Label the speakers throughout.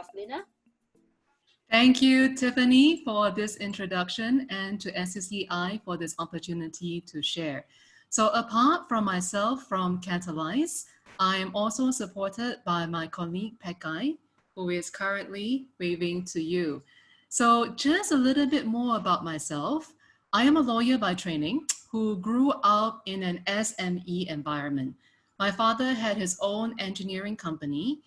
Speaker 1: Roslina.
Speaker 2: Thank you, Tiffany, for this introduction, and to SCCCI for this opportunity to share. So apart from myself from Catalyse, I am also supported by my colleague Pekai, who is currently waving to you. So just a little bit more about myself. I am a lawyer by training who grew up in an SME environment. My father had his own engineering company,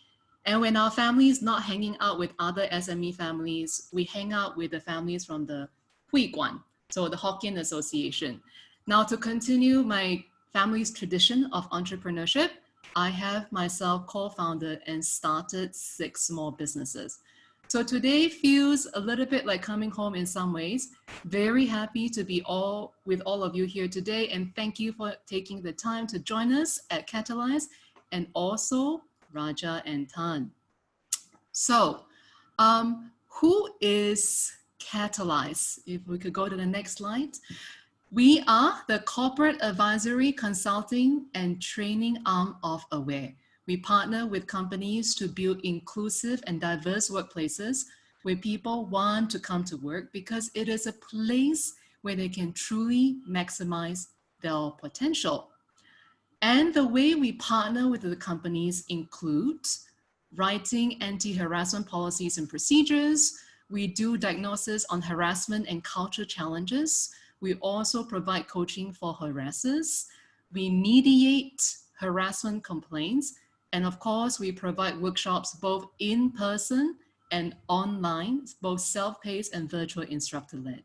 Speaker 2: and when our family is not hanging out with other SME families, we hang out with the families from the Hui Guan, so the Hokkien Association. Now, to continue my family's tradition of entrepreneurship, I have myself co-founded and started 6 small businesses. So today feels a little bit like coming home in some ways. Very happy to be with all of you here today, and thank you for taking the time to join us at Catalyse and also Rajah and Tann. So, who is Catalyse? If we could go to the next slide. We are the corporate advisory, consulting, and training arm of AWARE. We partner with companies to build inclusive and diverse workplaces where people want to come to work because it is a place where they can truly maximize their potential. And the way we partner with the companies includes writing anti-harassment policies and procedures. We do diagnosis on harassment and culture challenges. We also provide coaching for harassers. We mediate harassment complaints. And of course, we provide workshops both in person and online, both self-paced and virtual instructor-led.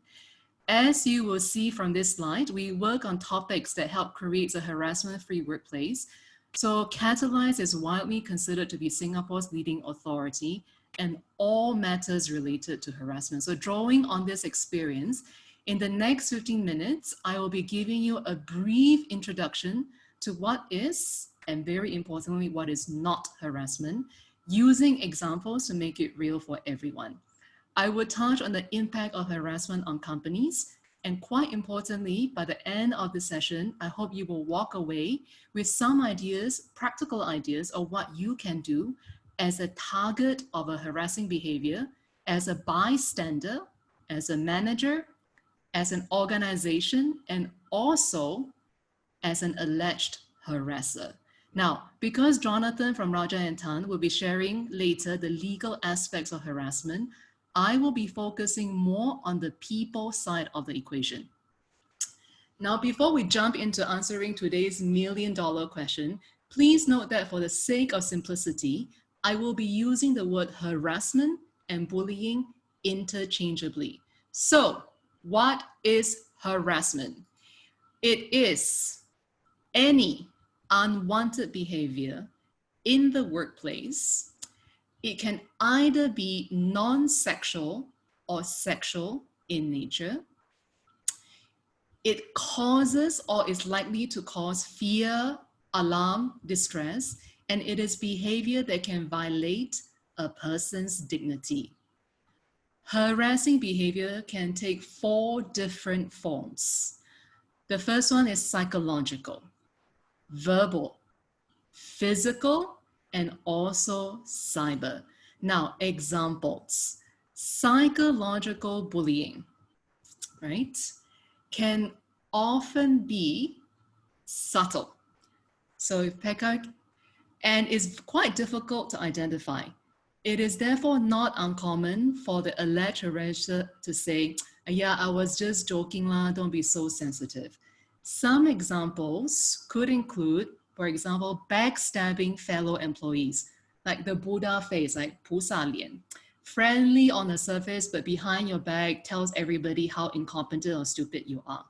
Speaker 2: As you will see from this slide, we work on topics that help create a harassment-free workplace. So Catalyse is widely considered to be Singapore's leading authority in all matters related to harassment. So drawing on this experience, in the next 15 minutes, I will be giving you a brief introduction to what is, and very importantly, what is not harassment, using examples to make it real for everyone. I will touch on the impact of harassment on companies, and quite importantly, by the end of the session, I hope you will walk away with some ideas, practical ideas of what you can do as a target of a harassing behavior, as a bystander, as a manager, as an organization, and also as an alleged harasser. Now, because Jonathan from Rajah and Tann will be sharing later the legal aspects of harassment, I will be focusing more on the people side of the equation. Now, before we jump into answering today's million-dollar question, please note that for the sake of simplicity, I will be using the word harassment and bullying interchangeably. So, what is harassment? It is any unwanted behavior in the workplace. It can either be non-sexual or sexual in nature. It causes or is likely to cause fear, alarm, distress, and it is behavior that can violate a person's dignity. Harassing behavior can take 4 different forms. The first one is psychological, verbal, physical, and also cyber. Now, examples. Psychological bullying, right, can often be subtle. So if Pekka, and is quite difficult to identify. It is therefore not uncommon for the alleged harasser to say, yeah, I was just joking lah, don't be so sensitive. Some examples could include, for example, backstabbing fellow employees, like the Buddha face, like 菩萨脸, friendly on the surface, but behind your back tells everybody how incompetent or stupid you are.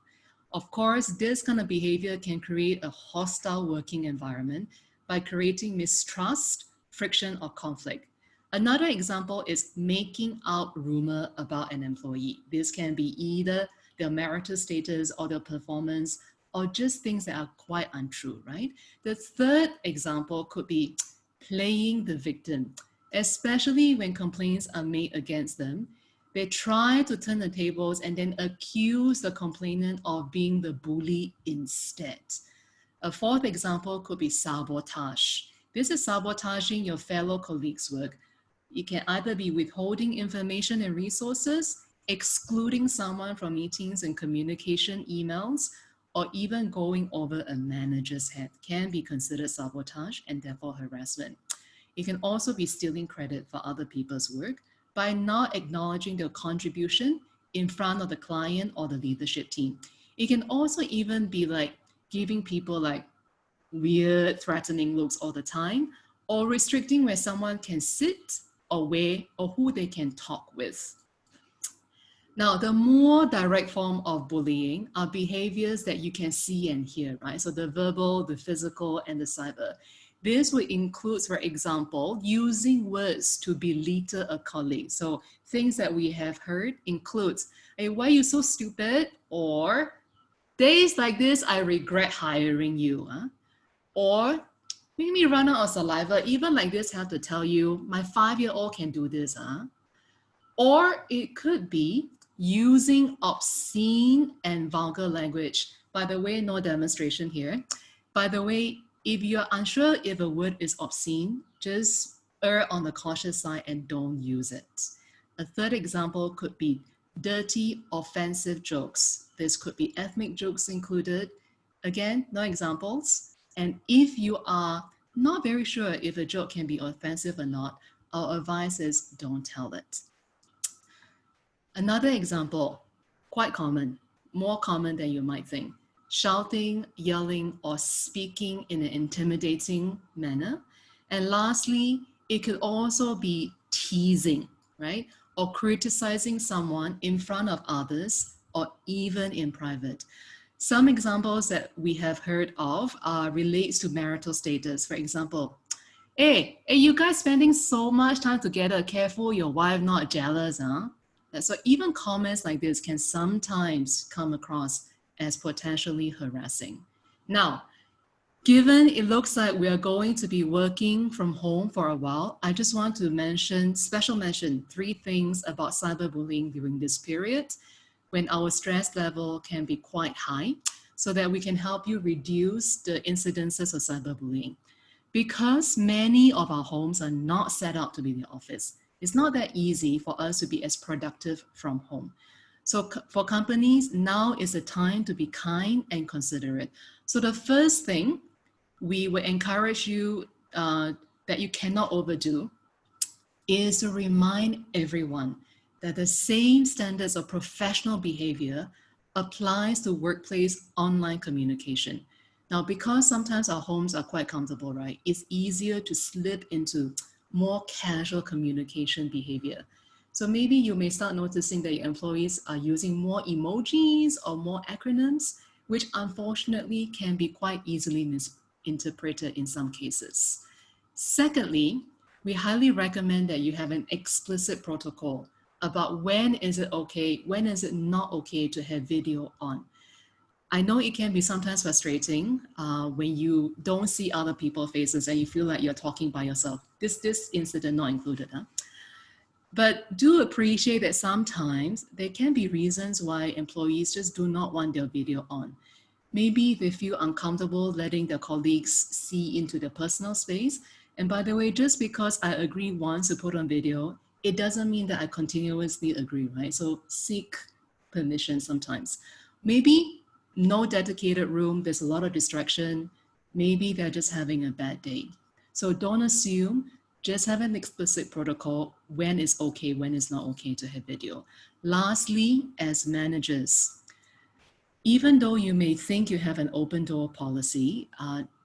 Speaker 2: Of course, this kind of behavior can create a hostile working environment by creating mistrust, friction, or conflict. Another example is making out rumor about an employee. This can be either their marital status or their performance, or just things that are quite untrue, right? The third example could be playing the victim, especially when complaints are made against them. They try to turn the tables and then accuse the complainant of being the bully instead. A fourth example could be sabotage. This is sabotaging your fellow colleagues' work. It can either be withholding information and resources, excluding someone from meetings and communication emails, or even going over a manager's head can be considered sabotage and therefore harassment. It can also be stealing credit for other people's work by not acknowledging their contribution in front of the client or the leadership team. It can also even be like giving people like weird, threatening looks all the time, or restricting where someone can sit or where or who they can talk with. Now, the more direct form of bullying are behaviors that you can see and hear, right? So the verbal, the physical, and the cyber. This would include, for example, using words to belittle a colleague. So things that we have heard includes, hey, why are you so stupid? Or days like this, I regret hiring you. Huh? Or make me run out of saliva. Even like this, I have to tell you, my 5-year-old can do this. Huh? Or it could be using obscene and vulgar language. By the way, no demonstration here. By the way, if you're unsure if a word is obscene, just err on the cautious side and don't use it. A third example could be dirty, offensive jokes. This could be ethnic jokes included. Again, no examples. And if you are not very sure if a joke can be offensive or not, our advice is don't tell it. Another example, quite common, more common than you might think, shouting, yelling, or speaking in an intimidating manner. And lastly, it could also be teasing, right? Or criticizing someone in front of others or even in private. Some examples that we have heard of relates to marital status. For example, hey, you guys spending so much time together, careful your wife not jealous, huh? So even comments like this can sometimes come across as potentially harassing. Now, given it looks like we are going to be working from home for a while, I just want to special mention 3 things about cyberbullying during this period when our stress level can be quite high so that we can help you reduce the incidences of cyberbullying. Because many of our homes are not set up to be the office, it's not that easy for us to be as productive from home. So for companies, now is the time to be kind and considerate. So the first thing we would encourage you that you cannot overdo is to remind everyone that the same standards of professional behavior applies to workplace online communication. Now, because sometimes our homes are quite comfortable, right? It's easier to slip into more casual communication behavior. So maybe you may start noticing that your employees are using more emojis or more acronyms, which unfortunately can be quite easily misinterpreted in some cases. Secondly, we highly recommend that you have an explicit protocol about when is it okay, when is it not okay to have video on. I know it can be sometimes frustrating when you don't see other people's faces and you feel like you're talking by yourself. This incident not included, huh? But do appreciate that sometimes there can be reasons why employees just do not want their video on. Maybe they feel uncomfortable letting their colleagues see into their personal space. And by the way, just because I agree once to put on video, it doesn't mean that I continuously agree, right? So seek permission sometimes. Maybe no dedicated room, there's a lot of distraction. Maybe they're just having a bad day. So don't assume, just have an explicit protocol when it's okay, when it's not okay to have video. Lastly, as managers, even though you may think you have an open door policy,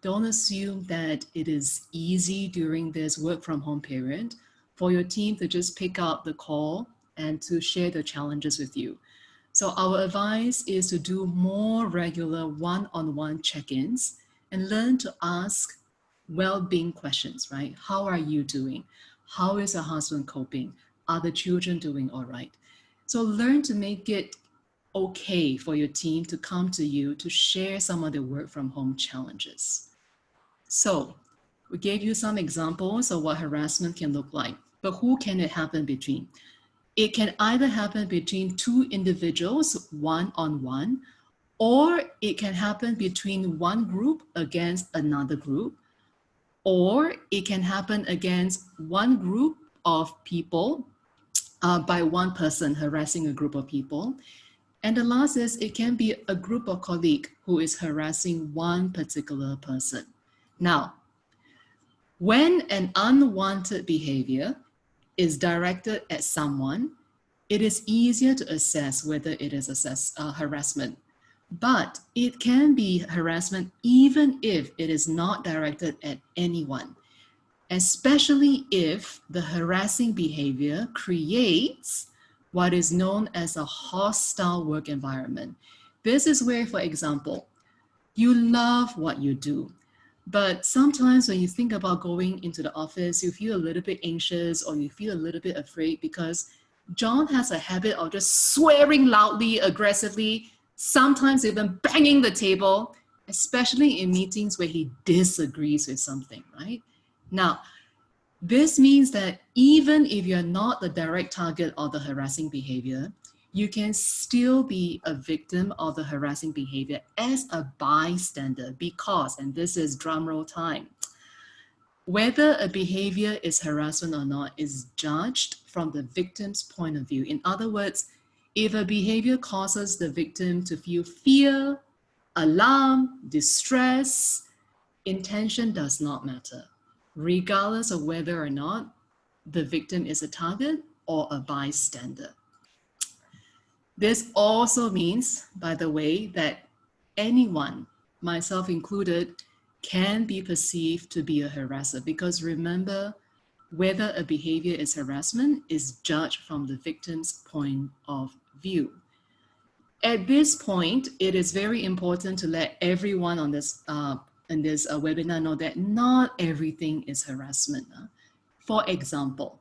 Speaker 2: don't assume that it is easy during this work from home period for your team to just pick up the call and to share the challenges with you. So our advice is to do more regular one-on-one check-ins and learn to ask well-being questions, right? How are you doing? How is your husband coping? Are the children doing all right? So learn to make it okay for your team to come to you to share some of the work from home challenges. So we gave you some examples of what harassment can look like, but who can it happen between? It can either happen between 2 individuals, one-on-one, or it can happen between one group against another group, or it can happen against one group of people by one person harassing a group of people. And the last is it can be a group of colleagues who is harassing one particular person. Now, when an unwanted behavior is directed at someone, it is easier to assess whether it is harassment. But it can be harassment even if it is not directed at anyone, especially if the harassing behavior creates what is known as a hostile work environment. This is where, for example, you love what you do, but sometimes when you think about going into the office, you feel a little bit anxious or you feel a little bit afraid because John has a habit of just swearing loudly, aggressively, sometimes even banging the table, especially in meetings where he disagrees with something, right? Now, this means that even if you're not the direct target of the harassing behavior, you can still be a victim of the harassing behavior as a bystander because, and this is drumroll time, whether a behavior is harassment or not is judged from the victim's point of view. In other words, if a behavior causes the victim to feel fear, alarm, distress, intention does not matter, regardless of whether or not the victim is a target or a bystander. This also means, by the way, that anyone, myself included, can be perceived to be a harasser because remember, whether a behavior is harassment is judged from the victim's point of view. At this point, it is very important to let everyone on this in this webinar know that not everything is harassment. For example,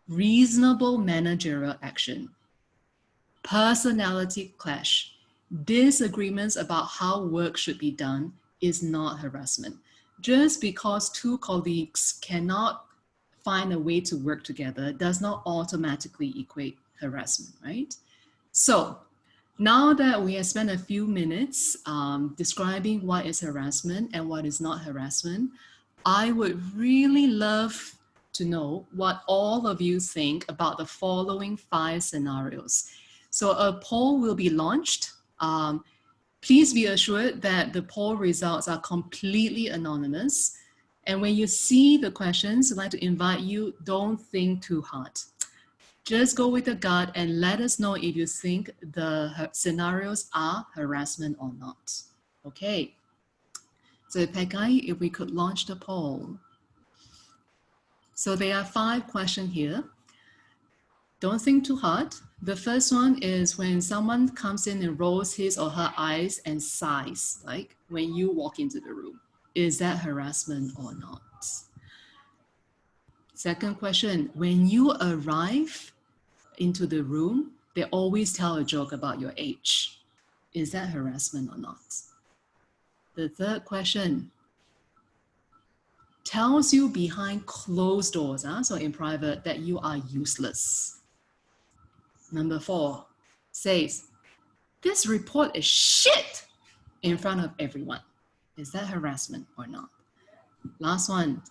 Speaker 2: reasonable managerial action, personality clash, disagreements about how work should be done is not harassment. Just because two colleagues cannot find a way to work together does not automatically equate harassment, right? So now that we have spent a few minutes describing what is harassment and what is not harassment, I would really love to know what all of you think about the following 5 scenarios. So a poll will be launched. Please be assured that the poll results are completely anonymous. And when you see the questions, I'd like to invite you, don't think too hard. Just go with the gut and let us know if you think the scenarios are harassment or not. Okay. So Pekai, if we could launch the poll. So there are 5 questions here. Don't think too hard. The first one is when someone comes in and rolls his or her eyes and sighs, like when you walk into the room. Is that harassment or not? Second question, when you arrive into the room, they always tell a joke about your age. Is that harassment or not? The third question, tells you behind closed doors, so in private, that you are useless. Number 4, says, this report is shit in front of everyone. Is that harassment or not? Last one,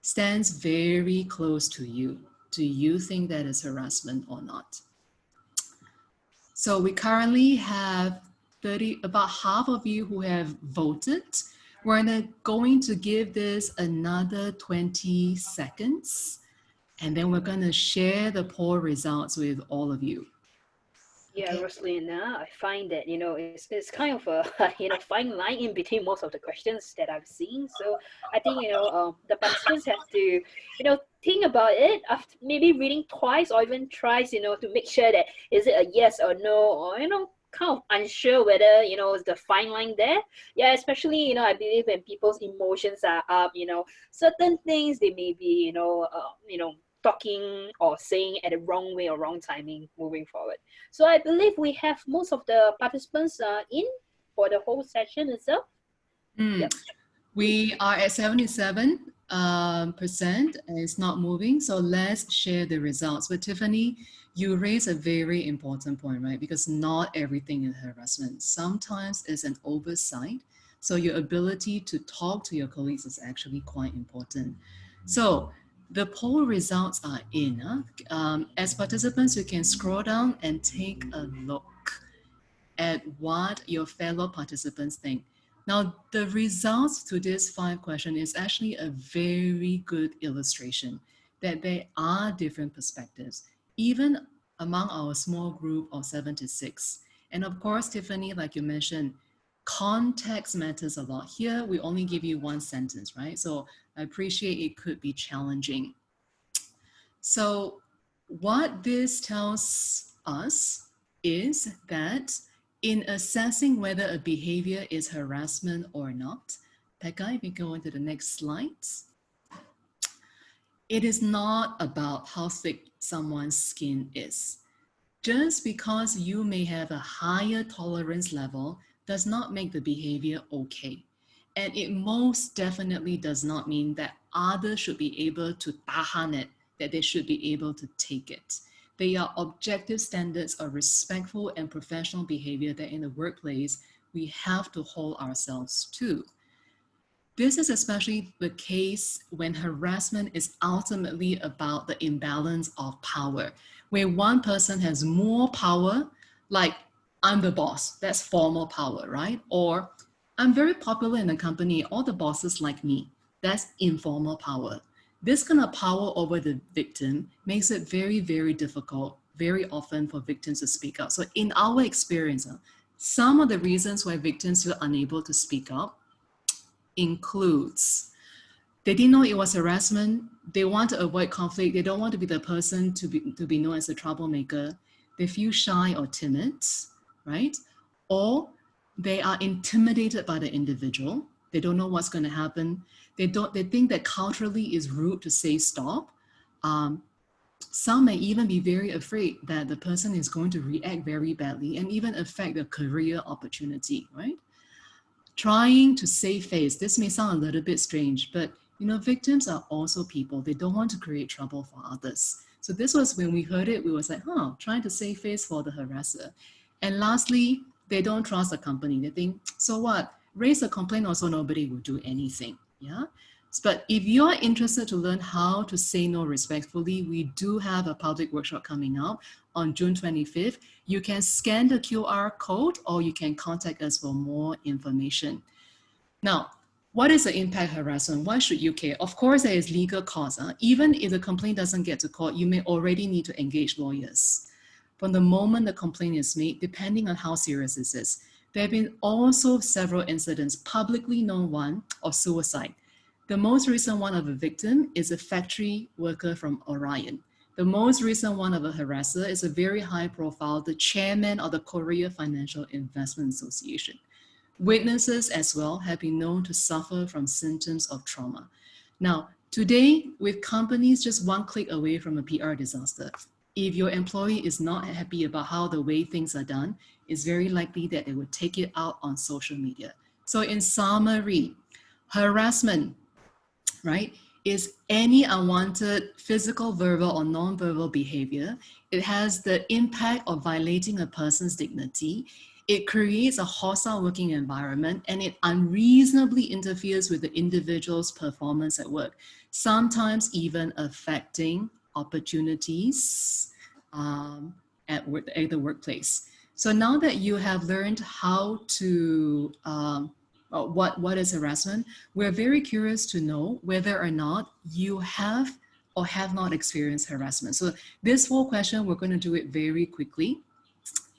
Speaker 2: stands very close to you. Do you think that is harassment or not? So we currently have about half of you who have voted. We're going to give this another 20 seconds, and then we're going to share the poll results with all of you.
Speaker 1: Yeah,
Speaker 2: Okay.
Speaker 1: Rosalina, I find that, it's kind of a, fine line in between most of the questions that I've seen. So I think, the participants have to, think about it after maybe reading twice or even thrice, to make sure that is it a yes or no, or, kind of unsure whether, the fine line there. Yeah, especially, I believe when people's emotions are up, certain things they may be, talking or saying at the wrong way or wrong timing moving forward. So I believe we have most of the participants in for the whole session itself. Yep.
Speaker 2: We are at 77%, and it's not moving. So let's share the results. But Tiffany, you raise a very important point, right? Because not everything is harassment. Sometimes it's an oversight. So your ability to talk to your colleagues is actually quite important. So The poll results are in. As participants, you can scroll down and take a look at what your fellow participants think. Now, the results to this 5 question is actually a very good illustration that there are different perspectives, even among our small group of 7 to 6. And of course, Tiffany, like you mentioned, context matters a lot. Here, we only give you one sentence, right? So I appreciate it could be challenging. So what this tells us is that in assessing whether a behavior is harassment or not, Pekka, if you go on to the next slide, it is not about how thick someone's skin is. Just because you may have a higher tolerance level does not make the behavior okay. And it most definitely does not mean that others should be able to tahan it, that they should be able to take it. They are objective standards of respectful and professional behavior that in the workplace, we have to hold ourselves to. This is especially the case when harassment is ultimately about the imbalance of power, where one person has more power, like I'm the boss, that's formal power, right? Or I'm very popular in the company, all the bosses like me, that's informal power. This kind of power over the victim makes it very, very difficult, very often for victims to speak up. So in our experience, some of the reasons why victims feel unable to speak up includes they didn't know it was harassment, they want to avoid conflict, they don't want to be the person to be known as a troublemaker, they feel shy or timid, right? Or they are intimidated by the individual, they don't know what's going to happen, they think that culturally is rude to say stop. Some may even be very afraid that the person is going to react very badly and even affect their career opportunity, right? Trying to save face. This may sound a little bit strange, but victims are also people. They don't want to create trouble for others. So this was when we heard it, we was like, trying to save face for the harasser. And lastly, they don't trust the company. They think, so what? Raise a complaint also, nobody will do anything. Yeah. But if you're interested to learn how to say no respectfully, we do have a public workshop coming up on June 25th. You can scan the QR code or you can contact us for more information. Now, what is the impact harassment? Why should you care? Of course, there is legal cost. Even if the complaint doesn't get to court, you may already need to engage lawyers. From the moment the complaint is made, depending on how serious this is, there have been also several incidents, publicly known one, of suicide. The most recent one of a victim is a factory worker from Orion. The most recent one of a harasser is a very high profile, the chairman of the Korea Financial Investment Association. Witnesses as well have been known to suffer from symptoms of trauma. Now, today, with companies just one click away from a PR disaster, if your employee is not happy about how the way things are done, it's very likely that they would take it out on social media. So in summary, harassment, right, is any unwanted physical, verbal, or non-verbal behavior. It has the impact of violating a person's dignity. It creates a hostile working environment, and it unreasonably interferes with the individual's performance at work, sometimes even affecting opportunities at the workplace. So now that you have learned how to what is harassment, we're very curious to know whether or not you have or have not experienced harassment. So this whole question, we're going to do it very quickly,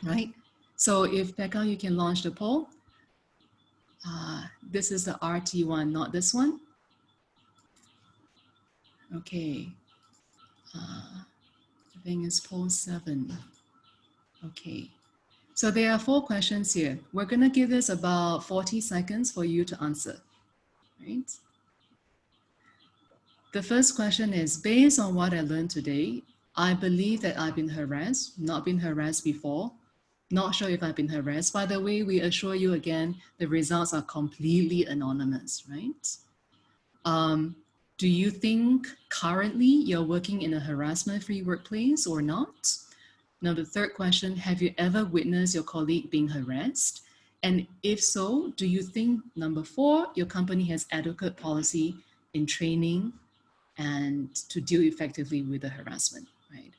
Speaker 2: right? So if Pekka, you can launch the poll. This is the RT one, not this one. Okay. I think it's poll 7. Okay. So there are 4 questions here. We're going to give this about 40 seconds for you to answer, right? The first question is, based on what I learned today, I believe that I've been harassed, not been harassed before, not sure if I've been harassed. By the way, we assure you again, the results are completely anonymous, right? Do you think currently you're working in a harassment-free workplace or not? Now, the third question, have you ever witnessed your colleague being harassed? And if so, do you think, number 4, your company has adequate policy in training and to deal effectively with the harassment, right?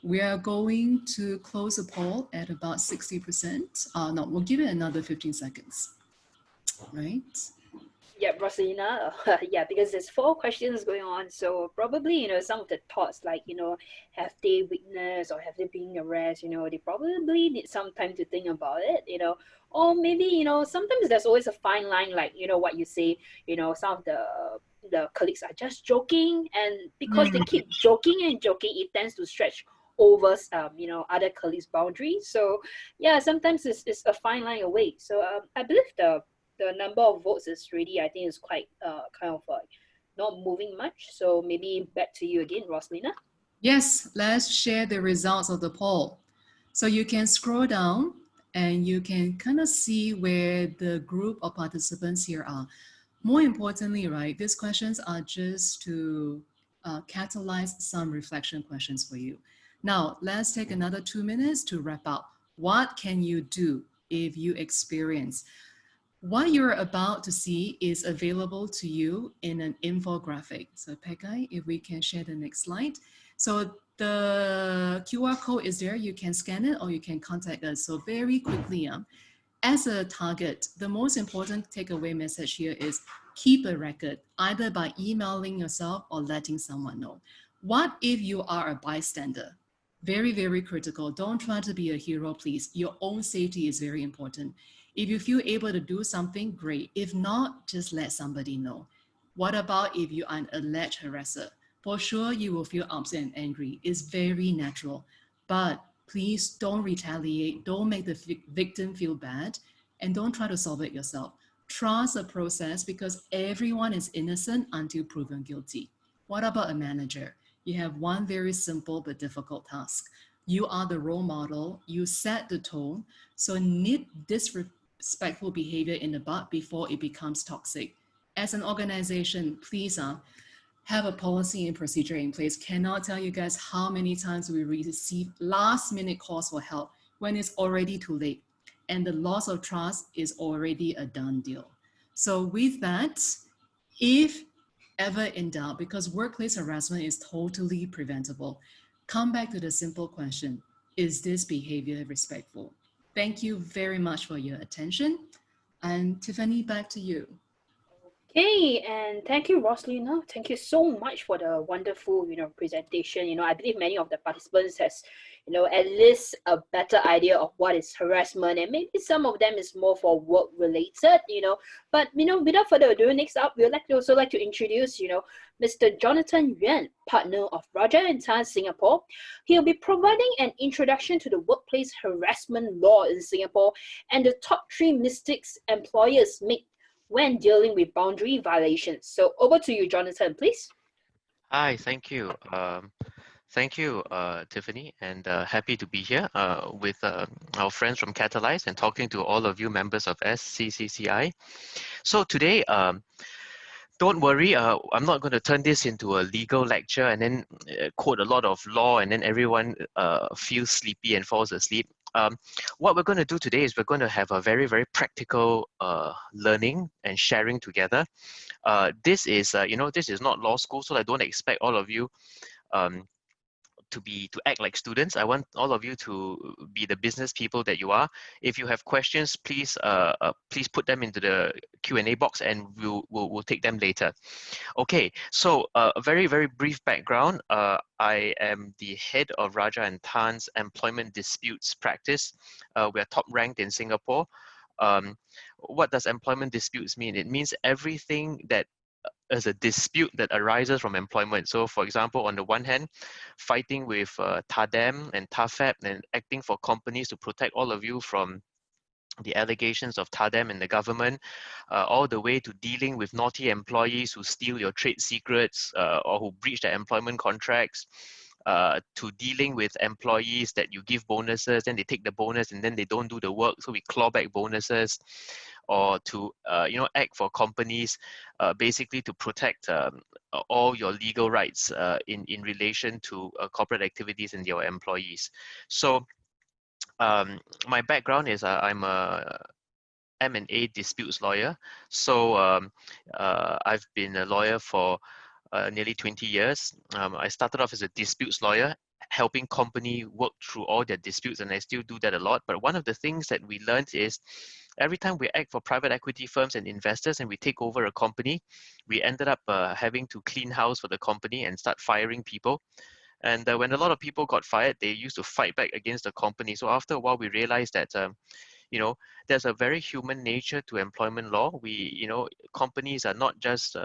Speaker 2: We are going to close the poll at about 60%. No, we'll give it another 15 seconds, right?
Speaker 1: Yeah, Rosalina. Yeah, because there's 4 questions going on, so probably some of the thoughts like have they witnessed or have they been arrested? They probably need some time to think about it. Or maybe sometimes there's always a fine line, like what you say. Some of the colleagues are just joking, and because they keep joking and joking, it tends to stretch over other colleagues' boundaries. So yeah, sometimes it's a fine line away. So I believe the number of votes is really, I think, is quite kind of like not moving much. So maybe back to you again, Roslina.
Speaker 2: Yes, let's share the results of the poll. So you can scroll down and you can kind of see where the group of participants here are. More importantly, right, these questions are just to catalyze some reflection questions for you. Now, let's take another 2 minutes to wrap up. What can you do if you experience? What you're about to see is available to you in an infographic. So Pekai, if we can share the next slide. So the QR code is there, you can scan it or you can contact us. So very quickly, as a target, the most important takeaway message here is keep a record, either by emailing yourself or letting someone know. What if you are a bystander? Very, very critical. Don't try to be a hero, please. Your own safety is very important. If you feel able to do something, great. If not, just let somebody know. What about if you are an alleged harasser? For sure, you will feel upset and angry. It's very natural. But please don't retaliate. Don't make the victim feel bad. And don't try to solve it yourself. Trust the process because everyone is innocent until proven guilty. What about a manager? You have one very simple but difficult task. You are the role model. You set the tone. So nip disrespectful behavior in the bud before it becomes toxic. As an organization, please have a policy and procedure in place. Cannot tell you guys how many times we receive last minute calls for help when it's already too late. And the loss of trust is already a done deal. So with that, if ever in doubt, because workplace harassment is totally preventable, come back to the simple question, is this behavior respectful? Thank you very much for your attention. And Tiffany, back to you.
Speaker 1: Okay, and thank you, Roslina. Thank you so much for the wonderful, presentation. I believe many of the participants has, at least a better idea of what is harassment, and maybe some of them is more for work related. But without further ado, next up, we'd also like to introduce, Mr. Jonathan Yuan, partner of Rajah Tann Singapore. He'll be providing an introduction to the workplace harassment law in Singapore and the top 3 mistakes employers make when dealing with boundary violations. So over to you, Jonathan, please.
Speaker 3: Hi, thank you. Thank you, Tiffany, and happy to be here with our friends from Catalyse and talking to all of you members of SCCCI. So today, don't worry, I'm not going to turn this into a legal lecture and then quote a lot of law and then everyone feels sleepy and falls asleep. What we're going to do today is we're going to have a very, very practical learning and sharing together. This is, this is not law school, so I don't expect all of you to act like students. I want all of you to be the business people that you are. If you have questions, please please put them into the Q&A box and we'll take them later. Okay, so a very, very brief background. I am the head of Rajah Tann's employment disputes practice. We are top ranked in Singapore. What does employment disputes mean? It means everything that is a dispute that arises from employment. So for example, on the one hand, fighting with TADEM and TAFEP and acting for companies to protect all of you from the allegations of TADEM and the government, all the way to dealing with naughty employees who steal your trade secrets or who breach their employment contracts, to dealing with employees that you give bonuses, then they take the bonus and then they don't do the work, so we claw back bonuses, or to act for companies basically to protect all your legal rights in relation to corporate activities and your employees. So my background is I'm a M&A disputes lawyer. So I've been a lawyer for nearly 20 years. I started off as a disputes lawyer, helping company work through all their disputes, and I still do that a lot. But one of the things that we learned is every time we act for private equity firms and investors and we take over a company, we ended up having to clean house for the company and start firing people. And when a lot of people got fired, they used to fight back against the company. So after a while, we realized that you know, there's a very human nature to employment law. Companies are not just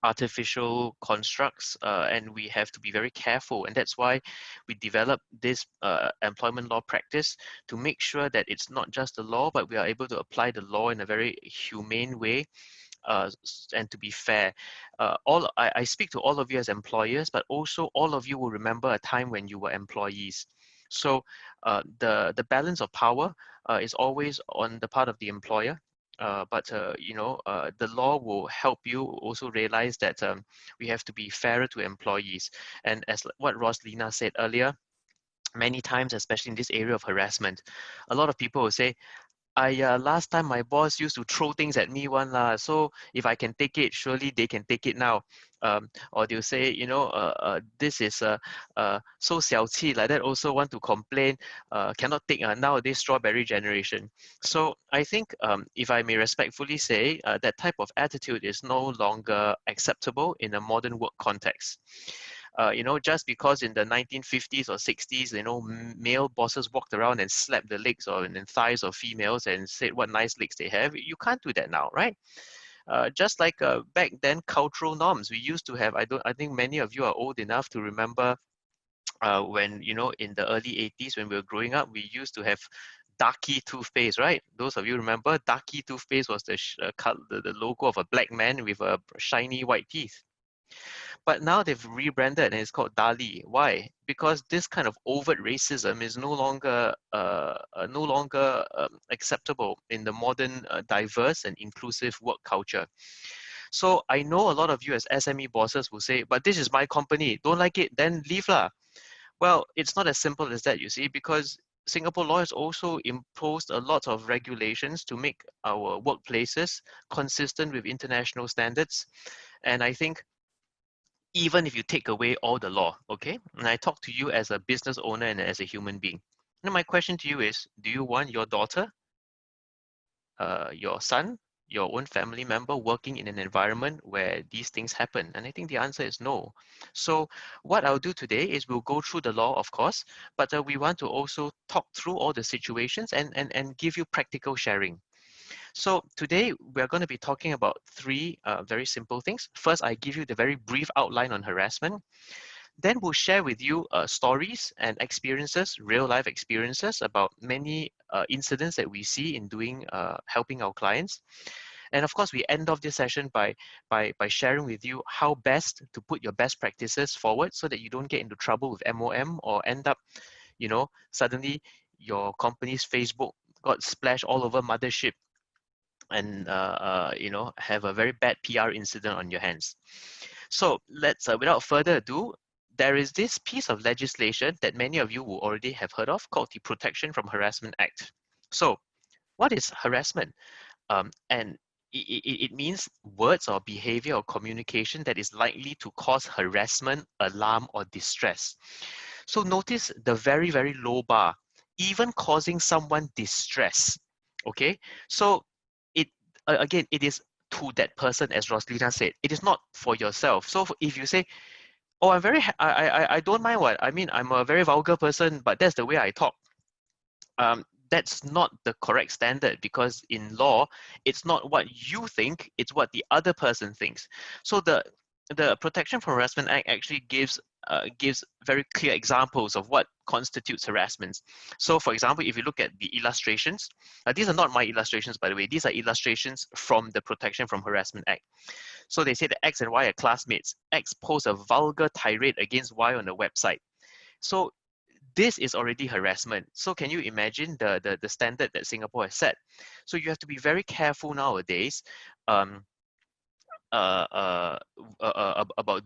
Speaker 3: artificial constructs, and we have to be very careful. And that's why we developed this employment law practice to make sure that it's not just the law, but we are able to apply the law in a very humane way. And to be fair, I speak to all of you as employers, but also all of you will remember a time when you were employees. So the balance of power is always on the part of the employer. But the law will help you also realize that we have to be fairer to employees. And as what Roslina said earlier, many times, especially in this area of harassment, a lot of people will say, last time my boss used to throw things at me one lah. So if I can take it, surely they can take it now. Or they'll say, this is so 小气 like that. Also want to complain, cannot take nowadays strawberry generation. So I think if I may respectfully say, that type of attitude is no longer acceptable in a modern work context. Just because in the 1950s or 60s, male bosses walked around and slapped the legs or and thighs of females and said what nice legs they have, you can't do that now, right? Just like back then, cultural norms we used to have. I think many of you are old enough to remember when in the early 80s when we were growing up, we used to have Darky toothpaste, right? Those of you remember Darky toothpaste was the logo of a black man with a shiny white teeth. But now they've rebranded and it's called Dali. Why? Because this kind of overt racism is no longer acceptable in the modern, diverse and inclusive work culture. So I know a lot of you as SME bosses will say, but this is my company. Don't like it, then leave lah. Well, it's not as simple as that, you see, because Singapore law has also imposed a lot of regulations to make our workplaces consistent with international standards. And I think even if you take away all the law, okay? And I talk to you as a business owner and as a human being. Now my question to you is, do you want your daughter, your son, your own family member working in an environment where these things happen? And I think the answer is no. So what I'll do today is we'll go through the law, of course, but we want to also talk through all the situations and give you practical sharing. So today we're going to be talking about three very simple things. First, I give you the very brief outline on harassment. Then we'll share with you stories and experiences, real life experiences about many incidents that we see in doing helping our clients. And of course, we end off this session by sharing with you how best to put your best practices forward so that you don't get into trouble with MOM or end up, suddenly your company's Facebook got splashed all over Mothership and have a very bad PR incident on your hands. So let's, without further ado, there is this piece of legislation that many of you will already have heard of called the Protection from Harassment Act. So what is harassment? And it means words or behavior or communication that is likely to cause harassment, alarm, or distress. So notice the very, very low bar, even causing someone distress. Okay, so again, it is to that person, as Roslina said. It is not for yourself. So if you say, oh, I don't mind what, I mean, I'm a very vulgar person, but that's the way I talk. That's not the correct standard, because in law, it's not what you think, it's what the other person thinks. So the Protection from Harassment Act actually gives very clear examples of what constitutes harassment. So for example, if you look at the illustrations, these are not my illustrations, by the way, these are illustrations from the Protection from Harassment Act. So they say that X and Y are classmates. X posts a vulgar tirade against Y on the website. So this is already harassment. So can you imagine the standard that Singapore has set? So you have to be very careful nowadays about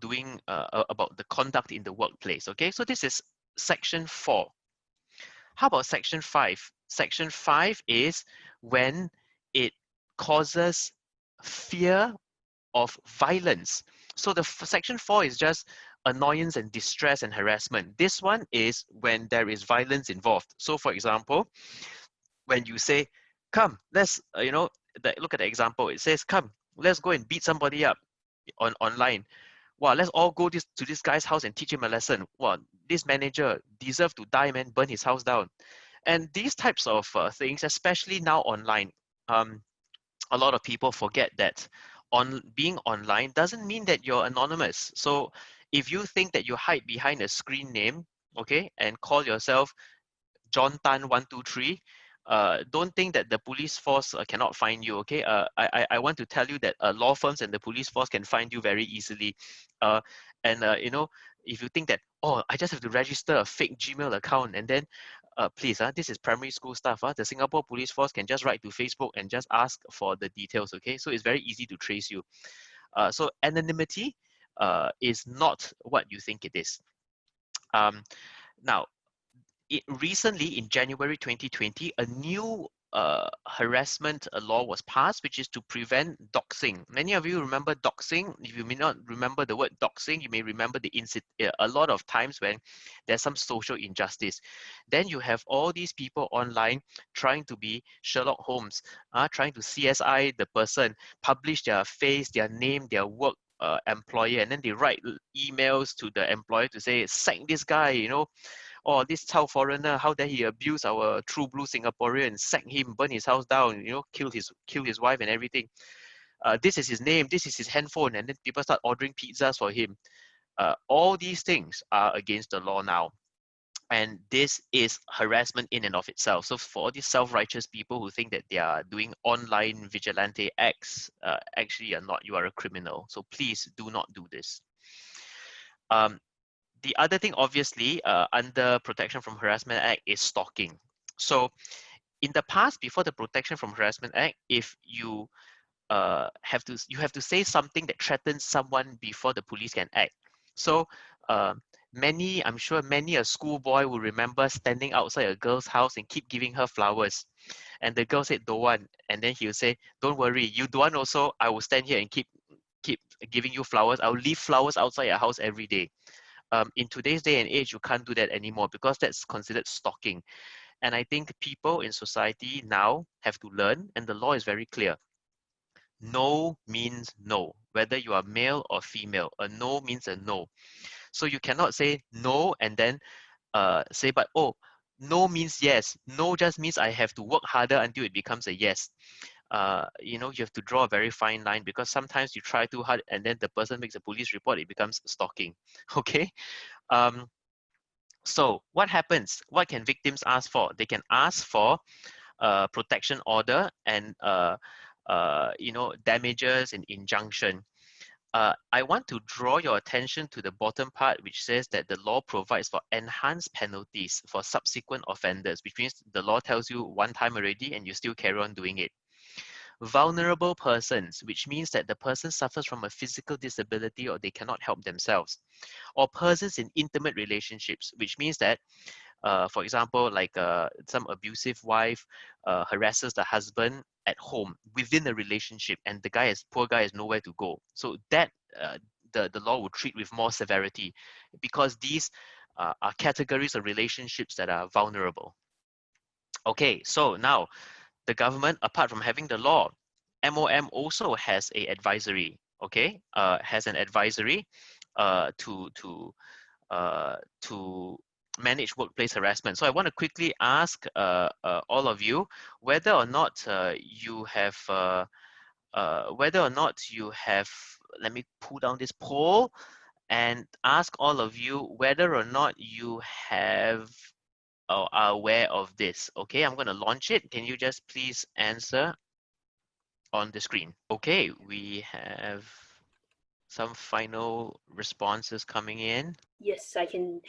Speaker 3: doing about the conduct in the workplace. Okay, so this is Section 4. How about Section 5? Section 5 is when it causes fear of violence. So the section 4 is just annoyance and distress and harassment. This one is when there is violence involved. So for example, when you say, come, let's, look at the example. It says, come, let's go and beat somebody up online. Wow, let's all go to this guy's house and teach him a lesson. Wow, this manager deserves to die, man, burn his house down. And these types of things, especially now online, a lot of people forget that being online doesn't mean that you're anonymous. So if you think that you hide behind a screen name, okay, and call yourself John Tan 123, don't think that the police force cannot find you, okay? I want to tell you that law firms and the police force can find you very easily. If you think that, oh, I just have to register a fake Gmail account and then, please, this is primary school stuff. The Singapore Police Force can just write to Facebook and just ask for the details, okay? So it's very easy to trace you. So anonymity is not what you think it is. Now, recently in January 2020, a new harassment law was passed, which is to prevent doxing. Many of you remember doxing. If you may not remember the word doxing, you may remember the a lot of times when there's some social injustice. Then you have all these people online trying to be Sherlock Holmes, trying to CSI the person, publish their face, their name, their work, employer, and then they write emails to the employer to say, sack this guy, or this Chao foreigner, how dare he abuse our true blue Singaporean, sack him, burn his house down, kill his wife and everything. This is his name, this is his handphone, and then people start ordering pizzas for him. All these things are against the law now. And this is harassment in and of itself. So for all these self-righteous people who think that they are doing online vigilante acts, actually you're not, you are a criminal. So please do not do this. The other thing, obviously, under Protection from Harassment Act is stalking. So in the past, before the Protection from Harassment Act, if you have to say something that threatens someone before the police can act. So I'm sure many a schoolboy will remember standing outside a girl's house and keep giving her flowers. And the girl said, don't want. And then he'll say, don't worry, you don't want also, I will stand here and keep giving you flowers. I'll leave flowers outside your house every day. In today's day and age, you can't do that anymore because that's considered stalking. And I think people in society now have to learn, and the law is very clear. No means no, whether you are male or female. A no means a no. So you cannot say no and then say, but oh, no means yes. No just means I have to work harder until it becomes a yes. You have to draw a very fine line, because sometimes you try too hard and then the person makes a police report, it becomes stalking. Okay. So what happens? What can victims ask for? They can ask for protection order and damages and injunction. I want to draw your attention to the bottom part, which says that the law provides for enhanced penalties for subsequent offenders, which means the law tells you one time already and you still carry on doing it. Vulnerable persons, which means that the person suffers from a physical disability or they cannot help themselves. Or persons in intimate relationships, which means that, for example, like some abusive wife harasses the husband at home within a relationship, and the poor guy has nowhere to go. So that the law will treat with more severity, because these are categories of relationships that are vulnerable. Okay, so now the government, apart from having the law, MOM also has a advisory. Okay, has an advisory to manage workplace harassment. So I want to quickly ask all of you whether or not you have, let me pull down this poll and ask all of you whether or not you have or are aware of this. Okay, I'm going to launch it. Can you just please answer on the screen? Okay, we have some final responses coming in.
Speaker 1: Yes, I can,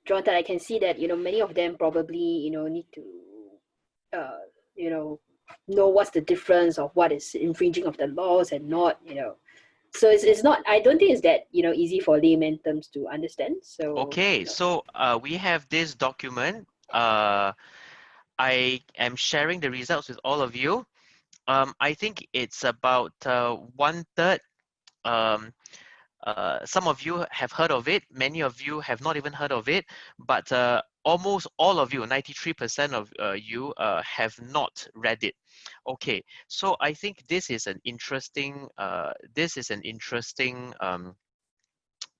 Speaker 1: Jonathan, I can see that, many of them probably, need to, know what's the difference of what is infringing of the laws and not, So it's not, I don't think it's that, easy for layman terms to understand. So
Speaker 3: okay, so we have this document. I am sharing the results with all of you. I think it's about 1/3 Some of you have heard of it, many of you have not even heard of it, but almost all of you, 93% of you have not read it. Okay, so I think this is an interesting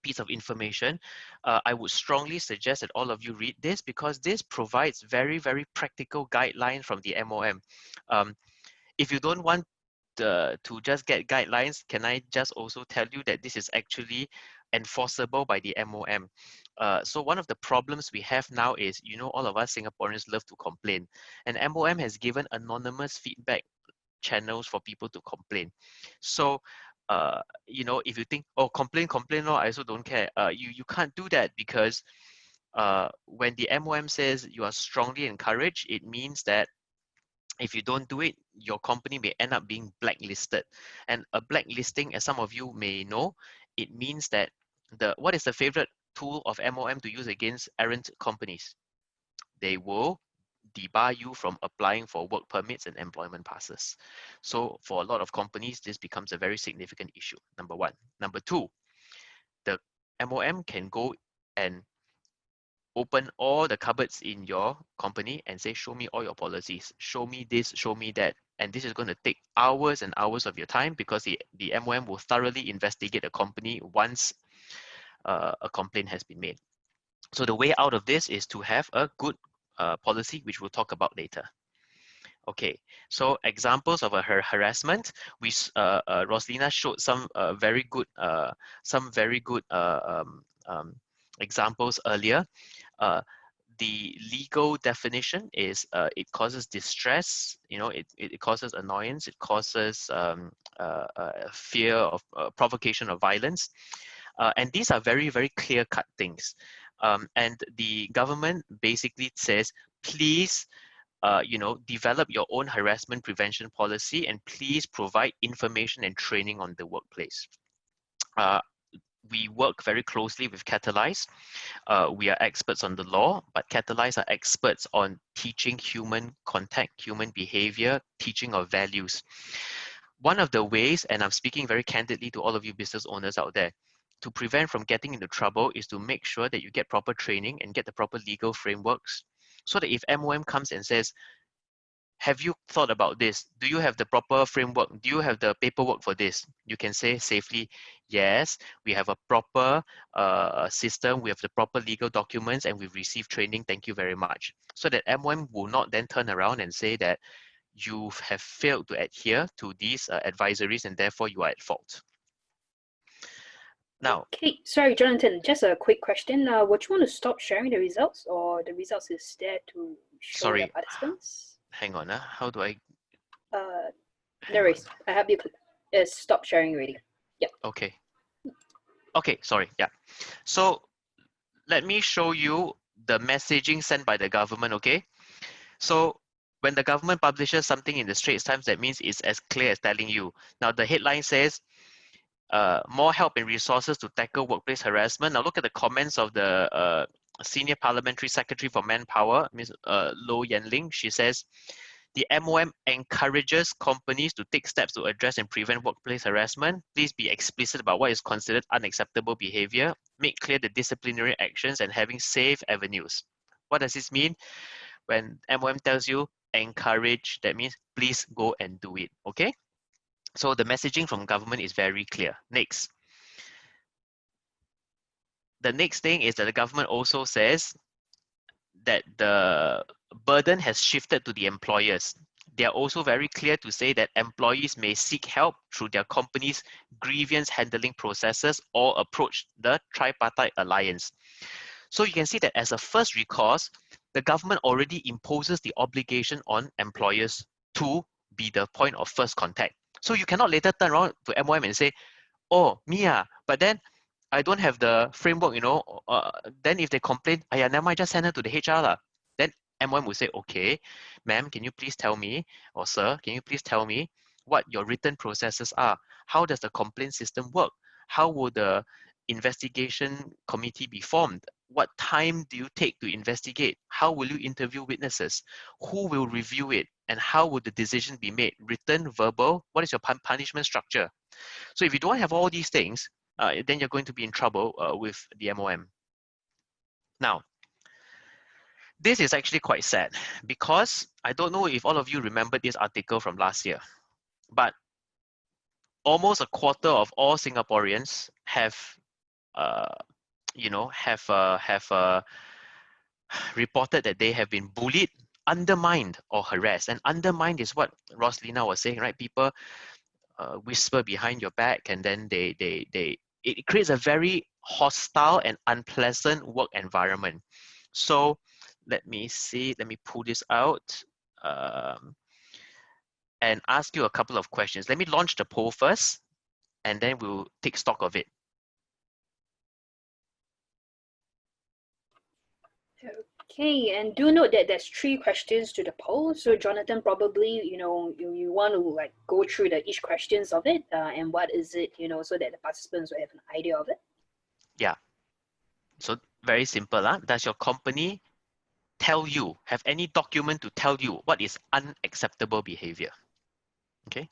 Speaker 3: piece of information. I would strongly suggest that all of you read this, because this provides very, very practical guidelines from the MOM. If you don't want to just get guidelines, can I just also tell you that this is actually enforceable by the MOM. So one of the problems we have now is, you know, all of us Singaporeans love to complain, and MOM has given anonymous feedback channels for people to complain. So you know, if you think, oh, complain, no, I also don't care. You can't do that, because when the MOM says you are strongly encouraged, it means that if you don't do it, your company may end up being blacklisted. And a blacklisting, as some of you may know, it means that what is the favorite tool of MOM to use against errant companies? They will debar you from applying for work permits and employment passes. So for a lot of companies, this becomes a very significant issue, number one. Number two, the MOM can go and open all the cupboards in your company and say, show me all your policies, show me this, show me that. And this is going to take hours and hours of your time, because the MOM will thoroughly investigate a company once a complaint has been made. So the way out of this is to have a good policy, which we'll talk about later. Okay, so examples of a harassment. Roslina showed some very good examples earlier. The legal definition is it causes distress, you know, it causes annoyance, it causes fear of provocation of violence. And these are very, very clear-cut things. And the government basically says, please, you know, develop your own harassment prevention policy, and please provide information and training on the workplace. We work very closely with Catalyse. We are experts on the law, but Catalyse are experts on teaching human contact, human behavior, teaching of values. One of the ways, and I'm speaking very candidly to all of you business owners out there, to prevent from getting into trouble is to make sure that you get proper training and get the proper legal frameworks, so that if MOM comes and says, have you thought about this? Do you have the proper framework? Do you have the paperwork for this? You can say safely, yes, we have a proper system, we have the proper legal documents, and we've received training, thank you very much. So that MOM will not then turn around and say that you have failed to adhere to these advisories and therefore you are at fault. Now,
Speaker 1: okay, sorry, Jonathan, just a quick question. Would you want to stop sharing the results, or the results is there to show the participants?
Speaker 3: Hang on, how do I?
Speaker 1: No worries. I have you stop sharing already. Yeah.
Speaker 3: Okay. Okay, sorry. Yeah. So let me show you the messaging sent by the government. Okay. So when the government publishes something in the Straits Times, that means it's as clear as telling you. Now the headline says, more help and resources to tackle workplace harassment. Now look at the comments of the Senior Parliamentary Secretary for Manpower, Ms. Low Yan Ling. She says, the MOM encourages companies to take steps to address and prevent workplace harassment. Please be explicit about what is considered unacceptable behavior. Make clear the disciplinary actions and having safe avenues. What does this mean? When MOM tells you encourage, that means please go and do it, okay? So the messaging from government is very clear. Next. The next thing is that the government also says that the burden has shifted to the employers. They are also very clear to say that employees may seek help through their company's grievance handling processes or approach the Tripartite Alliance. So you can see that as a first recourse, the government already imposes the obligation on employers to be the point of first contact. So you cannot later turn around to MOM and say, oh, Mia, but then I don't have the framework, you know, then if they complain, never mind, just send her to the HR lah. Then MOM will say, okay, ma'am, can you please tell me, or sir, can you please tell me what your written processes are? How does the complaint system work? How will the investigation committee be formed? What time do you take to investigate? How will you interview witnesses? Who will review it? And how will the decision be made? Written, verbal? What is your punishment structure? So if you don't have all these things, then you're going to be in trouble with the MOM. Now, this is actually quite sad because I don't know if all of you remember this article from last year, but almost a quarter of all Singaporeans have, reported that they have been bullied, undermined, or harassed. And undermined is what Roslina was saying, right? People whisper behind your back, and then it creates a very hostile and unpleasant work environment. So let me see, let me pull this out and ask you a couple of questions. Let me launch the poll first, and then we'll take stock of it.
Speaker 1: Okay, and do note that there's 3 questions to the poll. So Jonathan, probably, you want to like go through each questions of it and what is it, so that the participants will have an idea of it.
Speaker 3: Yeah. So very simple. Does your company tell you, have any document to tell you what is unacceptable behavior? Okay.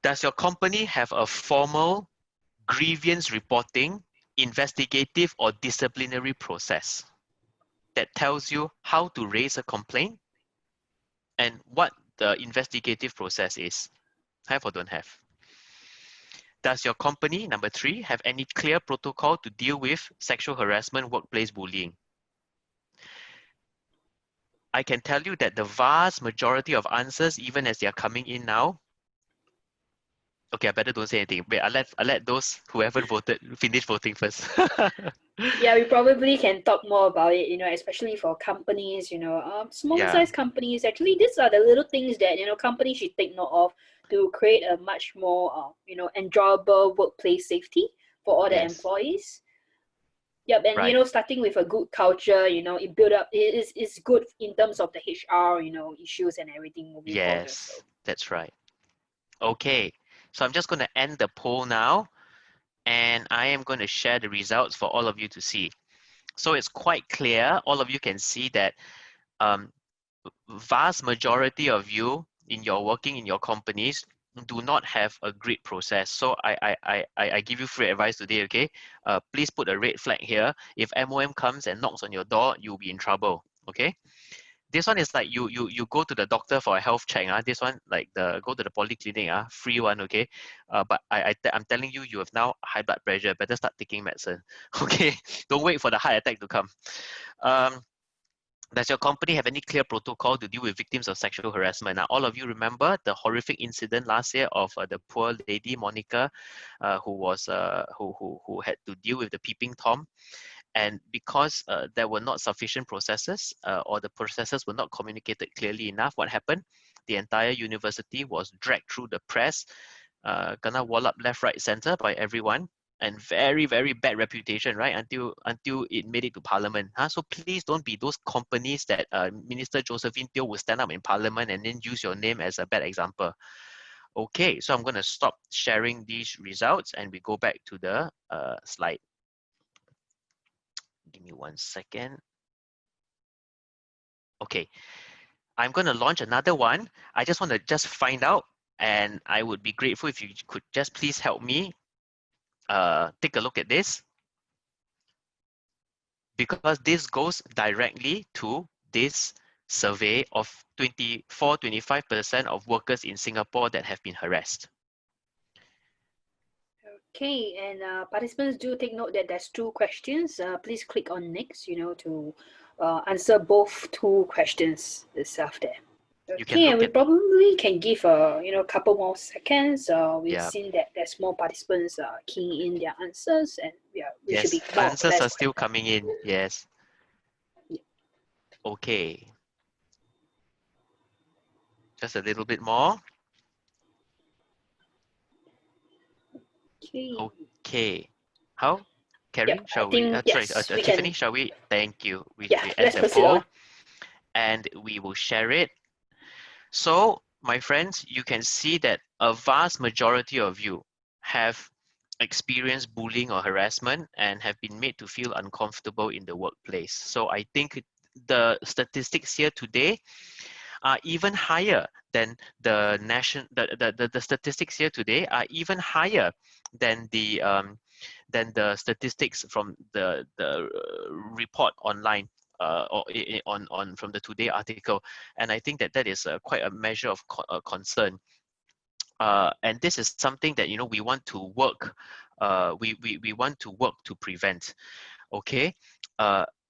Speaker 3: Does your company have a formal grievance reporting, investigative, or disciplinary process that tells you how to raise a complaint and what the investigative process is? Have or don't have? Does your company, number 3, have any clear protocol to deal with sexual harassment, workplace bullying? I can tell you that the vast majority of answers, even as they are coming in now, okay, I better don't say anything. Wait, I'll let those who haven't voted finish voting first.
Speaker 1: Yeah, we probably can talk more about it, especially for companies, smaller size companies. Actually, these are the little things that, companies should take note of to create a much more, enjoyable workplace safety for all the employees. Yep, and starting with a good culture, it build up. It's good in terms of the HR, issues and everything moving forward.
Speaker 3: Yes, that's right. Okay, so I'm just going to end the poll now, and I am going to share the results for all of you to see. So it's quite clear. All of you can see that vast majority of you working in your companies do not have a grid process. So I give you free advice today, okay? Please put a red flag here. If MOM comes and knocks on your door, you'll be in trouble, okay? This one is like you go to the doctor for a health check. This one, like go to the polyclinic, free one, okay? But I'm telling you, you have now high blood pressure. Better start taking medicine, okay? Don't wait for the heart attack to come. Does your company have any clear protocol to deal with victims of sexual harassment? Now, all of you remember the horrific incident last year of the poor lady Monica, who had to deal with the peeping Tom, and because there were not sufficient processes or the processes were not communicated clearly enough, what happened? The entire university was dragged through the press, gonna wall up left, right, center by everyone. And very, very bad reputation, right? Until it made it to Parliament. So please don't be those companies that Minister Josephine Teo will stand up in Parliament and then use your name as a bad example. Okay, so I'm going to stop sharing these results and we go back to the slide. Give me 1 second. Okay, I'm going to launch another one. I just want to find out, and I would be grateful if you could just please help me take a look at this, because this goes directly to this survey of 24-25% of workers in Singapore that have been harassed.
Speaker 1: Okay, and participants, do take note that there's 2 questions. Please click on next, to answer both 2 questions itself there. Okay, and we probably can give a couple more seconds. We've seen that there's more participants keying in their answers, and we should be more
Speaker 3: answers are still coming in. Yes.
Speaker 1: Yeah.
Speaker 3: Okay. Just a little bit more. Okay. How? Carrie, shall we? Sorry, Tiffany, shall we? Thank you. We end the poll, and we will share it. So, my friends, you can see that a vast majority of you have experienced bullying or harassment and have been made to feel uncomfortable in the workplace. So I think the statistics here today are even higher than the the statistics here today are even higher than the statistics from the report online or on from the Today article. And I think that is quite a measure of concern. And this is something that, you know, we want to work. We want to work to prevent. Okay,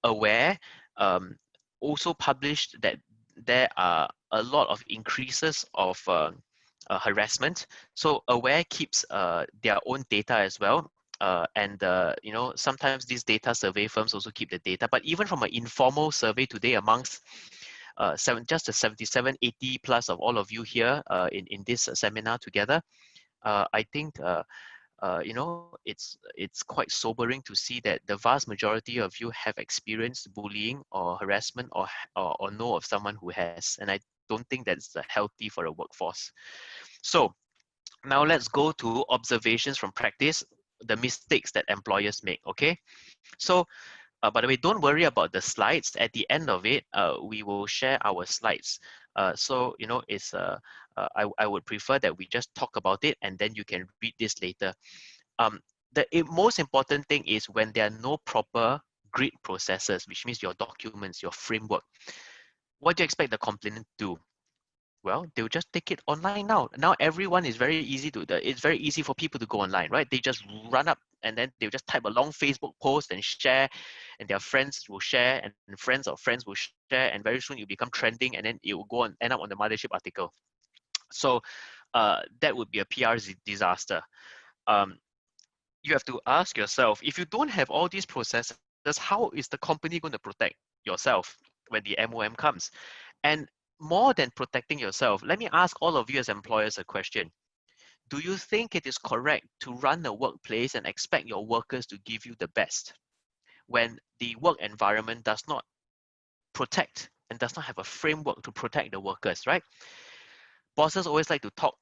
Speaker 3: Aware also published that there are a lot of increases of harassment. So Aware keeps their own data as well. And you know, sometimes these data survey firms also keep the data. But even from an informal survey today amongst just the 77, 80 plus of all of you here in this seminar together, I think you know, it's quite sobering to see that the vast majority of you have experienced bullying or harassment or know of someone who has, and I don't think that's healthy for a workforce. So now let's go to observations from practice, the mistakes that employers make. Okay, so by the way, don't worry about the slides. At the end of it, we will share our slides. So, you know, I would prefer that we just talk about it and then you can read this later. The most important thing is when there are no proper grid processes, which means your documents, your framework. What do you expect the complainant to do? Well, they'll just take it online now. Now everyone is very easy to, it's very easy for people to go online, right? They just run up and then they'll just type a long Facebook post and share, and their friends will share, and friends of friends will share, and very soon you become trending, and then it will go and end up on the Mothership article. So that would be a PR disaster. You have to ask yourself, if you don't have all these processes, how is the company going to protect yourself when the MOM comes? And more than protecting yourself, let me ask all of you as employers a question. Do you think it is correct to run a workplace and expect your workers to give you the best when the work environment does not protect and does not have a framework to protect the workers, right? Bosses always like to talk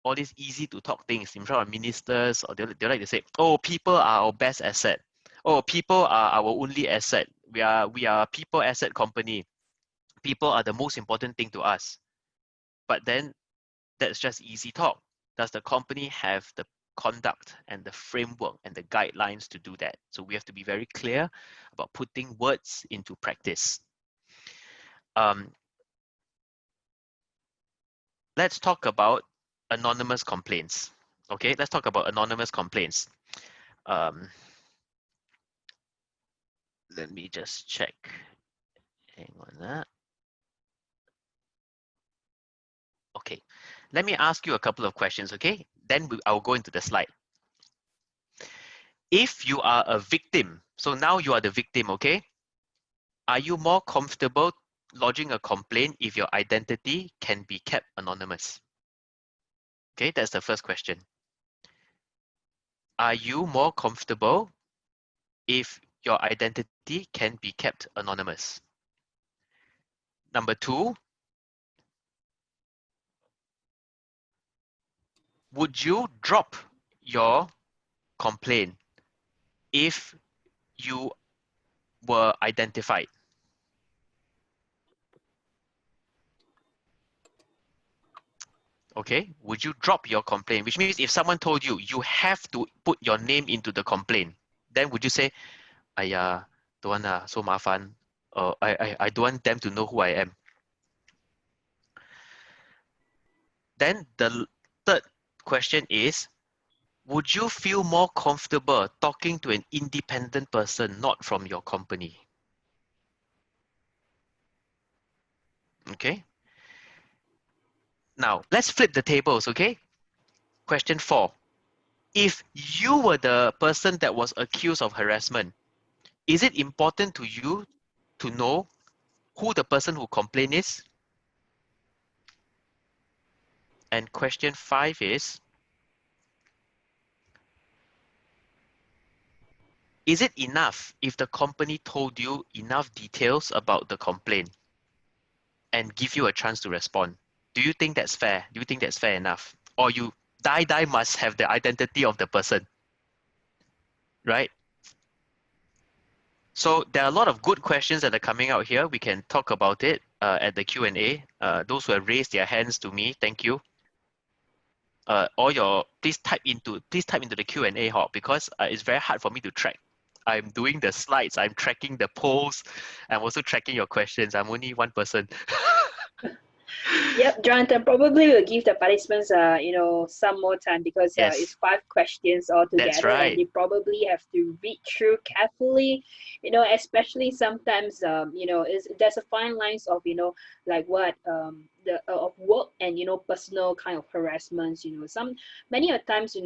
Speaker 3: all these easy to talk things in front of ministers, or they like to say, oh, people are our best asset. Oh, people are our only asset. We are a people asset company. People are the most important thing to us. But then that's just easy talk. Does the company have the conduct and the framework and the guidelines to do that? So we have to be very clear about putting words into practice. Let's talk about anonymous complaints. Okay, let's talk about anonymous complaints. Let me just check. Hang on. Okay, let me ask you a couple of questions, okay? Then I'll go into the slide. If you are a victim, so now you are the victim, okay? Are you more comfortable lodging a complaint if your identity can be kept anonymous? Okay, that's the first question. Are you more comfortable if your identity can be kept anonymous? Number two, would you drop your complaint if you were identified? Okay, would you drop your complaint? Which means if someone told you, you have to put your name into the complaint, then would you say, "Aiya, don't want so mafan, I don't want them to know who I am." Then the third question is, would you feel more comfortable talking to an independent person, not from your company? Okay. Now, let's flip the tables, okay? Question 4. If you were the person that was accused of harassment, is it important to you to know who the person who complained is? And question 5 is it enough if the company told you enough details about the complaint and give you a chance to respond? Do you think that's fair? Do you think that's fair enough? Or you die must have the identity of the person, right? So there are a lot of good questions that are coming out here. We can talk about it at the Q&A. Those who have raised their hands to me, thank you. Please type into the Q&A hub, because it's very hard for me to track. I'm doing the slides, I'm tracking the polls, I'm also tracking your questions. I'm only one person.
Speaker 1: Yep, Jonathan, probably will give the participants, some more time, because
Speaker 3: Yes,
Speaker 1: it's 5 questions
Speaker 3: that's
Speaker 1: altogether, and
Speaker 3: right.
Speaker 1: they probably have to read through carefully, especially sometimes, there's a fine lines of, like what, of work and, personal kind of harassments, many of times,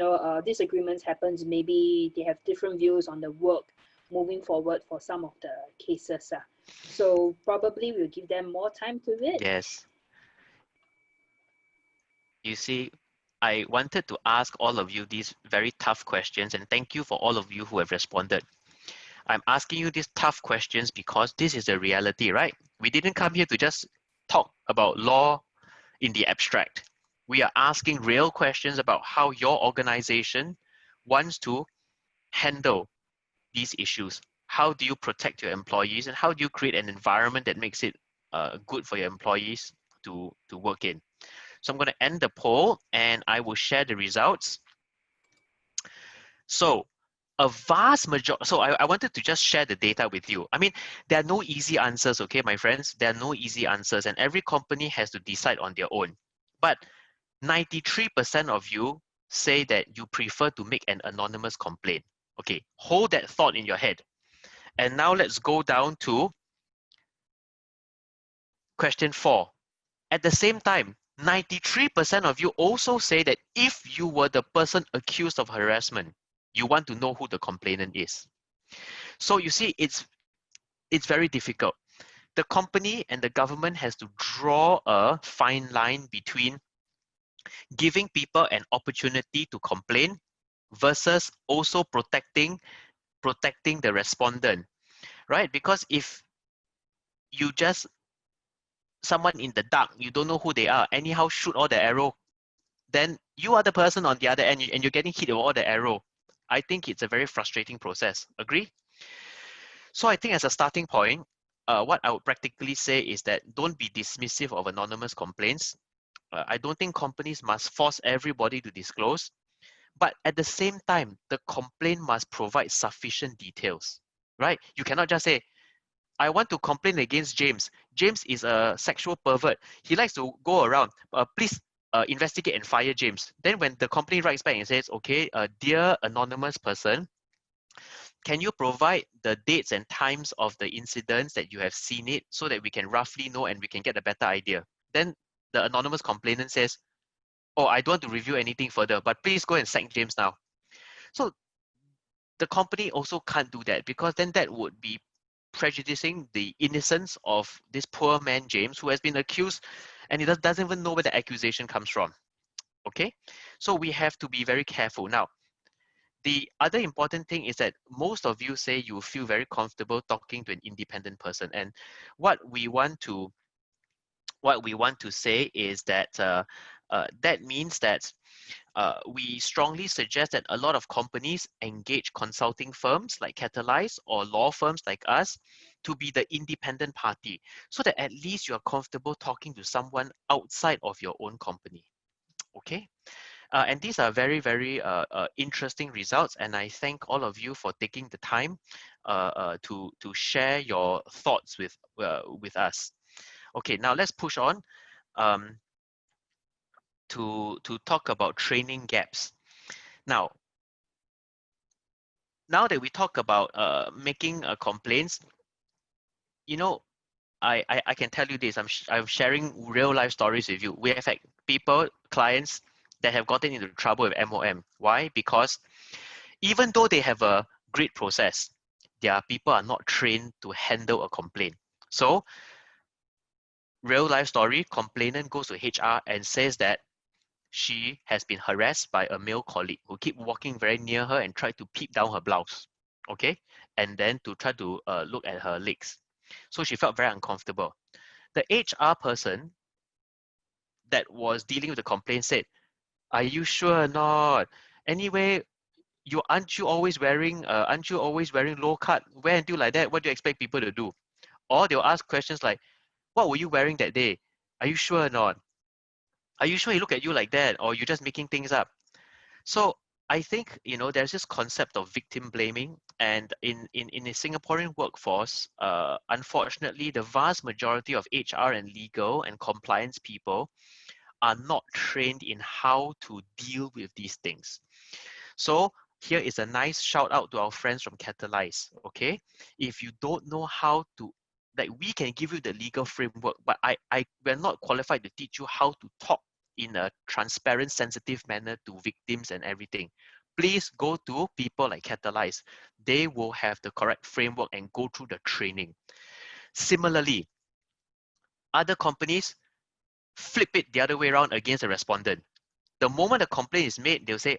Speaker 1: disagreements happens, maybe they have different views on the work moving forward for some of the cases. So probably we'll give them more time to read.
Speaker 3: Yes. You see, I wanted to ask all of you these very tough questions, and thank you for all of you who have responded. I'm asking you these tough questions because this is the reality, right? We didn't come here to just talk about law in the abstract. We are asking real questions about how your organization wants to handle these issues. How do you protect your employees, and how do you create an environment that makes it good for your employees to work in? So I'm going to end the poll and I will share the results. So a vast majority, so I wanted to just share the data with you. I mean, there are no easy answers, okay, my friends? There are no easy answers, and every company has to decide on their own. But 93% of you say that you prefer to make an anonymous complaint. Okay, hold that thought in your head. And now let's go down to question 4. At the same time, 93% of you also say that if you were the person accused of harassment, you want to know who the complainant is. So you see, it's very difficult. The company and the government has to draw a fine line between giving people an opportunity to complain versus also protecting the respondent, right? Because if you just someone in the dark, you don't know who they are, anyhow shoot all the arrow, then you are the person on the other end and you're getting hit with all the arrow. I think it's a very frustrating process. Agree? So I think as a starting point, what I would practically say is that don't be dismissive of anonymous complaints. I don't think companies must force everybody to disclose, but at the same time, the complaint must provide sufficient details, right? You cannot just say, I want to complain against James. James is a sexual pervert. He likes to go around. Please investigate and fire James. Then when the complaint writes back and says, okay, dear anonymous person, can you provide the dates and times of the incidents that you have seen it so that we can roughly know and we can get a better idea? Then the anonymous complainant says, oh, I don't want to review anything further, but please go and sack James now. So the company also can't do that, because then that would be prejudicing the innocence of this poor man, James, who has been accused and he doesn't even know where the accusation comes from. Okay, so we have to be very careful. Now, the other important thing is that most of you say you feel very comfortable talking to an independent person, and what we want to say is that that means that we strongly suggest that a lot of companies engage consulting firms like Catalyse or law firms like us to be the independent party, so that at least you're comfortable talking to someone outside of your own company. Okay, and these are very, very interesting results, and I thank all of you for taking the time to share your thoughts with us. Okay, now let's push on. To talk about training gaps. Now that we talk about making complaints, you know, I can tell you this. I'm sharing real life stories with you. We have had people, clients that have gotten into trouble with MOM. Why? Because even though they have a great process, their people are not trained to handle a complaint. So, real life story: complainant goes to HR and says that she has been harassed by a male colleague who keep walking very near her and try to peep down her blouse, okay? And then to try to look at her legs. So she felt very uncomfortable. The HR person that was dealing with the complaint said, are you sure or not? Anyway, aren't you always wearing low cut? Wear until like that, what do you expect people to do? Or they'll ask questions like, what were you wearing that day? Are you sure or not? Are you sure he look at you like that, or you're just making things up? So I think, you know, there's this concept of victim blaming, and in a Singaporean workforce, unfortunately, the vast majority of HR and legal and compliance people are not trained in how to deal with these things. So here is a nice shout out to our friends from Catalyse, okay? If you don't know how to, like, we can give you the legal framework, but we're not qualified to teach you how to talk in a transparent, sensitive manner to victims and everything. Please go to people like Catalyse. They will have the correct framework and go through the training. Similarly, other companies flip it the other way around against the respondent. The moment a complaint is made, they'll say,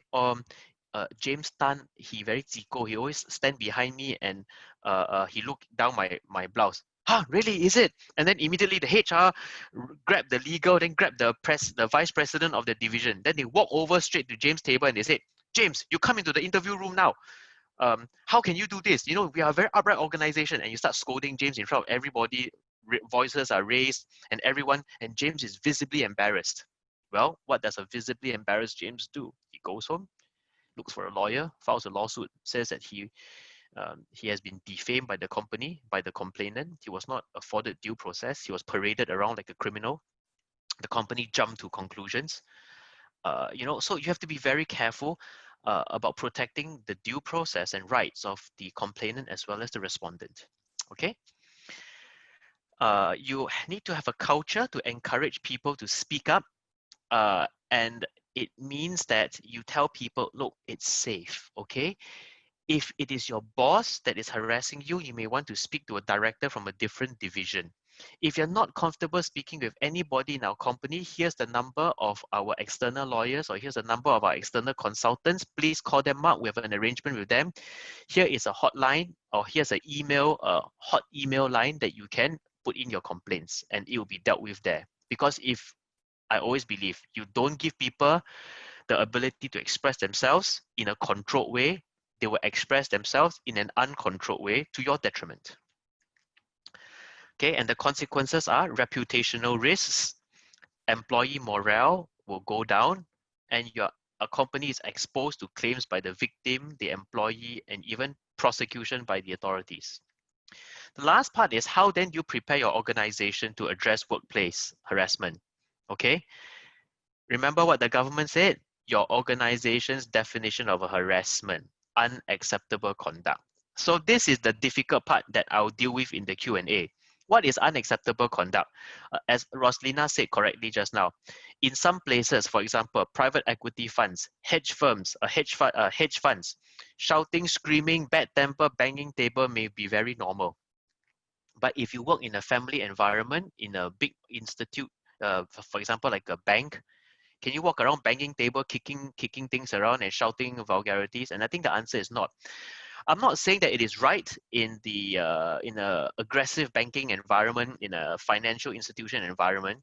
Speaker 3: James Tan, he very ziko. He always stand behind me and he look down my blouse. Huh, really, is it? And then immediately the HR grab the legal, then grab the vice president of the division. Then they walk over straight to James' table and they say, James, you come into the interview room now. How can you do this? You know, we are a very upright organization, and you start scolding James in front of everybody. Voices are raised and everyone, and James is visibly embarrassed. Well, what does a visibly embarrassed James do? He goes home, looks for a lawyer, files a lawsuit, says that he has been defamed by the company, by the complainant. He was not afforded due process. He was paraded around like a criminal. The company jumped to conclusions. You know, so you have to be very careful about protecting the due process and rights of the complainant as well as the respondent. Okay. You need to have a culture to encourage people to speak up, and it means that you tell people, look, it's safe, okay? If it is your boss that is harassing you, you may want to speak to a director from a different division. If you're not comfortable speaking with anybody in our company, here's the number of our external lawyers, or here's the number of our external consultants. Please call them up. We have an arrangement with them. Here is a hotline, or here's an email, a hot email line that you can put in your complaints, and it will be dealt with there. Because if I always believe you don't give people the ability to express themselves in a controlled way, they will express themselves in an uncontrolled way to your detriment. Okay, and the consequences are reputational risks, employee morale will go down, and a company is exposed to claims by the victim, the employee, and even prosecution by the authorities. The last part is, how then do you prepare your organization to address workplace harassment? Okay, remember what the government said? Your organization's definition of a harassment: unacceptable conduct. So this is the difficult part that I'll deal with in the Q&A. What is unacceptable conduct? As Roslina said correctly just now, in some places, for example, private equity funds, hedge funds, shouting, screaming, bad temper, banging table may be very normal. But if you work in a family environment, in a big institute, for example, like a bank, can you walk around banging table, kicking things around and shouting vulgarities? And I think the answer is not. I'm not saying that it is right in a aggressive banking environment, in a financial institution environment,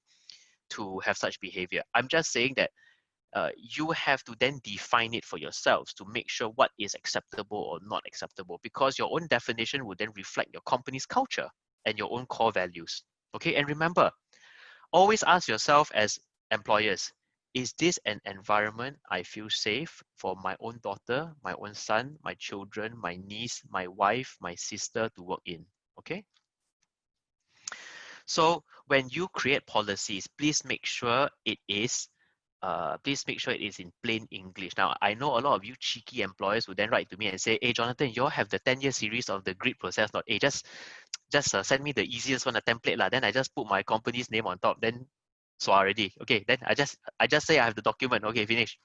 Speaker 3: to have such behavior. I'm just saying that you have to then define it for yourselves to make sure what is acceptable or not acceptable, because your own definition will then reflect your company's culture and your own core values. Okay, and remember, always ask yourself as employers, is this an environment I feel safe for my own daughter, my own son, my children, my niece, my wife, my sister to work in? Okay. So when you create policies, please make sure it is in plain English. Now, I know a lot of you cheeky employers would then write to me and say, hey, Jonathan, you all have the 10-year series of the grid process. Not, hey, just send me the easiest one, a template lah. Then I just put my company's name on top. Then so already, okay. Then I just say I have the document. Okay, finish.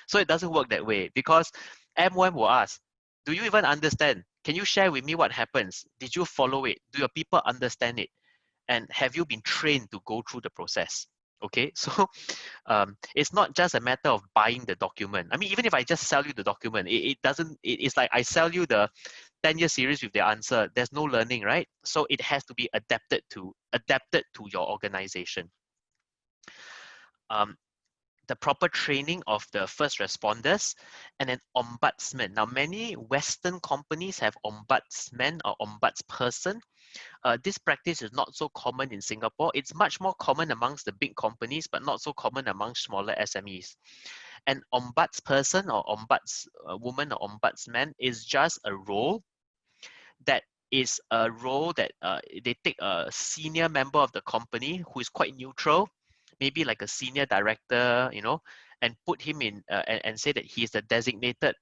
Speaker 3: So it doesn't work that way, because M1 will ask, do you even understand? Can you share with me what happens? Did you follow it? Do your people understand it? And have you been trained to go through the process? Okay, so it's not just a matter of buying the document. I mean, even if I just sell you the document, it's like I sell you the 10-year series with the answer. There's no learning, right? So it has to be adapted to your organization. the proper training of the first responders, and an ombudsman. Now, many Western companies have ombudsman or ombudsperson. This practice is not so common in Singapore. It's much more common amongst the big companies, but not so common among smaller SMEs. An ombudsperson or ombudswoman or ombudsman is just a role that is a role that they take a senior member of the company who is quite neutral, maybe like a senior director, you know, and put him in and say that he is the designated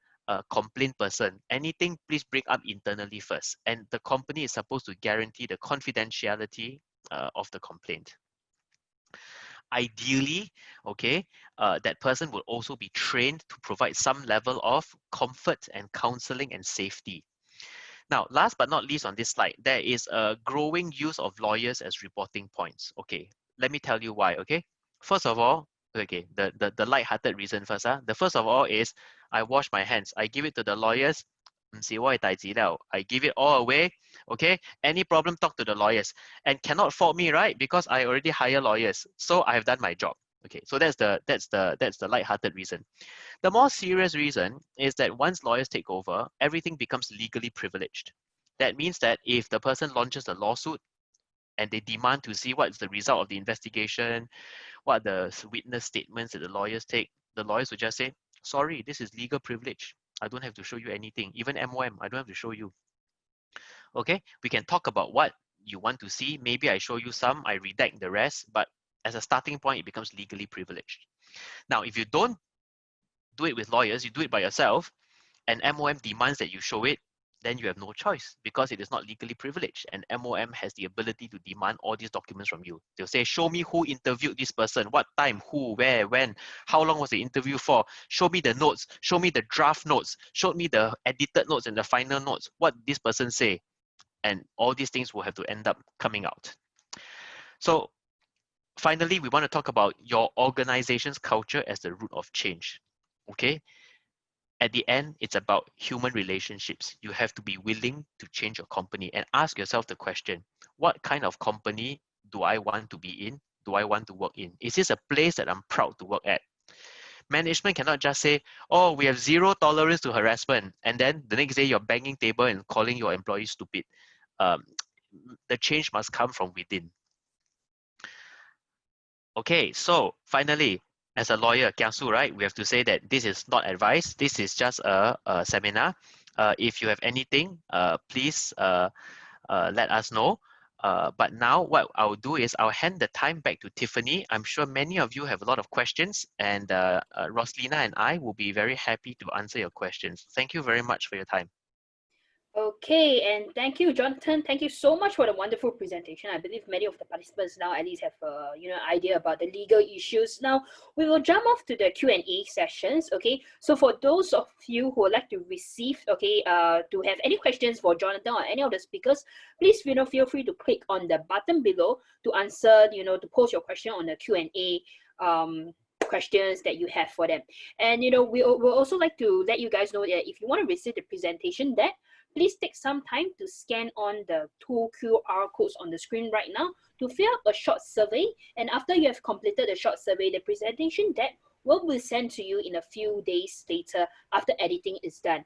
Speaker 3: complaint person. Anything, please bring up internally first. And the company is supposed to guarantee the confidentiality of the complaint. Ideally, okay, that person will also be trained to provide some level of comfort and counseling and safety. Now, last but not least on this slide, there is a growing use of lawyers as reporting points. Okay, let me tell you why, okay? First of all, okay, the light-hearted reason first. The first of all is, I wash my hands. I give it to the lawyers. I give it all away, okay? Any problem, talk to the lawyers. And cannot fault me, right? Because I already hire lawyers. So I have done my job. Okay, so that's the light-hearted reason. The more serious reason is that once lawyers take over, everything becomes legally privileged. That means that if the person launches a lawsuit and they demand to see what's the result of the investigation, what are the witness statements that the lawyers take, the lawyers will just say, sorry, this is legal privilege. I don't have to show you anything. Even MOM, I don't have to show you. Okay, we can talk about what you want to see. Maybe I show you some, I redact the rest, but as a starting point, it becomes legally privileged. Now, if you don't do it with lawyers, you do it by yourself, and MOM demands that you show it, then you have no choice because it is not legally privileged, and MOM has the ability to demand all these documents from you. They'll say, show me who interviewed this person, what time, who, where, when, how long was the interview for, show me the notes, show me the draft notes, show me the edited notes and the final notes, what this person say, and all these things will have to end up coming out. So finally, we want to talk about your organization's culture as the root of change. Okay, at the end, it's about human relationships. You have to be willing to change your company and ask yourself the question, what kind of company do I want to be in? Do I want to work in? Is this a place that I'm proud to work at? Management cannot just say, oh, we have zero tolerance to harassment, and then the next day you're banging table and calling your employees stupid. The change must come from within. Okay, so finally, as a lawyer, Kiasu, right, we have to say that this is not advice. This is just a seminar. If you have anything, please let us know. But now what I'll do is I'll hand the time back to Tiffany. I'm sure many of you have a lot of questions, and Roslina and I will be very happy to answer your questions. Thank you very much for your time.
Speaker 1: Okay, and thank you, Jonathan. Thank you so much for the wonderful presentation. I believe many of the participants now at least have a idea about the legal issues. Now we will jump off to the Q&A sessions. Okay, so for those of you who would like to receive, to have any questions for Jonathan or any of the speakers, please feel free to click on the button below to answer, to post your question on the Q&A questions that you have for them. And we'll also like to let you guys know that if you want to receive the presentation deck, please take some time to scan on the 2 QR codes on the screen right now to fill out a short survey. And after you have completed the short survey, the presentation deck will be sent to you in a few days later after editing is done.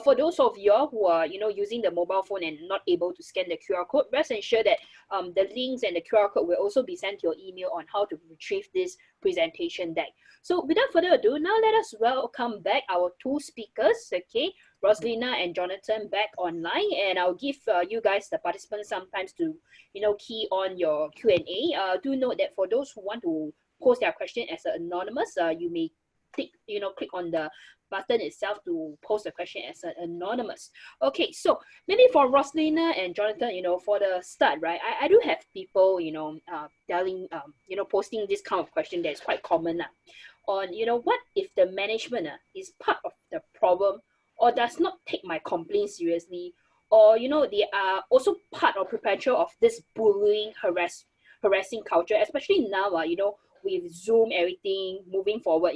Speaker 1: For those of you who are using the mobile phone and not able to scan the QR code, rest assured that the links and the QR code will also be sent to your email on how to retrieve this presentation deck. So without further ado, now let us welcome back our 2 speakers, okay, Roslina and Jonathan, back online, and I'll give you guys, the participants, sometimes to key on your Q&A. Do note that for those who want to post their question as anonymous, you may click on the button itself to post the question as anonymous. Okay, so maybe for Roslina and Jonathan, for the start, right, I do have people telling posting this kind of question that is quite common on what if the management is part of the problem or does not take my complaint seriously, or they are also part or perpetual of this bullying, harassing culture, especially now with Zoom, everything moving forward,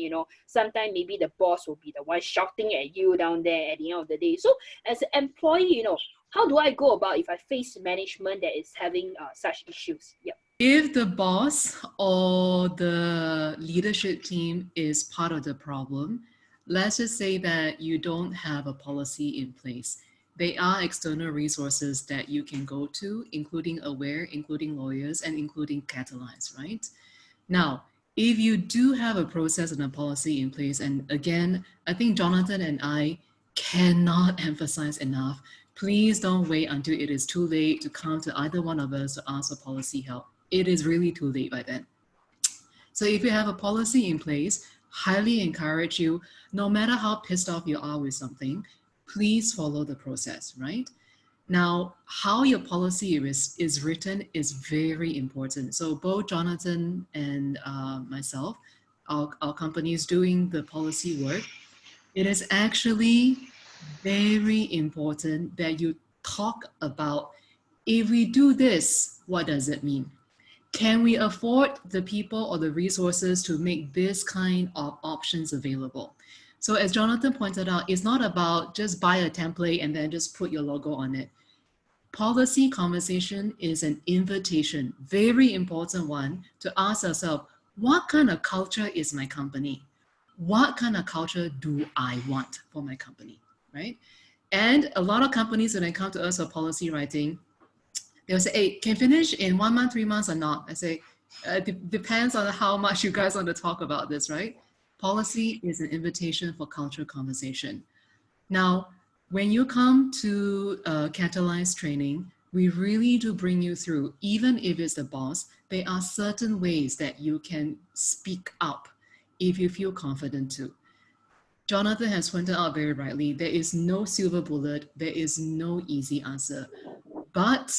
Speaker 1: sometimes maybe the boss will be the one shouting at you down there at the end of the day. So as an employee, how do I go about if I face management that is having such issues? Yep.
Speaker 2: If the boss or the leadership team is part of the problem, let's just say that you don't have a policy in place. They are external resources that you can go to, including AWARE, including lawyers, and including Catalyse, right? Now, if you do have a process and a policy in place, and again, I think Jonathan and I cannot emphasize enough, please don't wait until it is too late to come to either one of us to ask for policy help. It is really too late by then. So if you have a policy in place, highly encourage you, no matter how pissed off you are with something, please follow the process, right? Now, how your policy is written is very important. So both Jonathan and myself, our company is doing the policy work. It is actually very important that you talk about, if we do this, what does it mean? Can we afford the people or the resources to make this kind of options available? So as Jonathan pointed out, it's not about just buy a template and then just put your logo on it. Policy conversation is an invitation, very important one, to ask ourselves, what kind of culture is my company? What kind of culture do I want for my company, right? And a lot of companies, when they come to us for policy writing, they'll say, hey, can finish in 1 month, 3 months or not? I say, depends on how much you guys want to talk about this, right? Policy is an invitation for culture conversation. Now, when you come to Catalyse training, we really do bring you through, even if it's the boss, there are certain ways that you can speak up if you feel confident to. Jonathan has pointed out very rightly, there is no silver bullet, there is no easy answer. But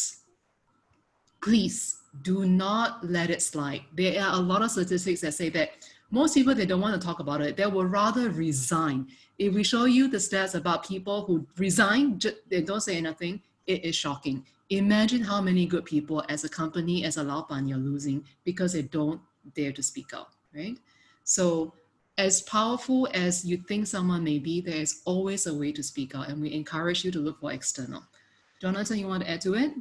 Speaker 2: please do not let it slide. There are a lot of statistics that say that most people, they don't want to talk about it. They will rather resign. If we show you the stats about people who resign, they don't say anything, it is shocking. Imagine how many good people as a company, as a laoban, you're losing because they don't dare to speak out, right? So as powerful as you think someone may be, there is always a way to speak out, and we encourage you to look for external. Jonathan, you want to add to it?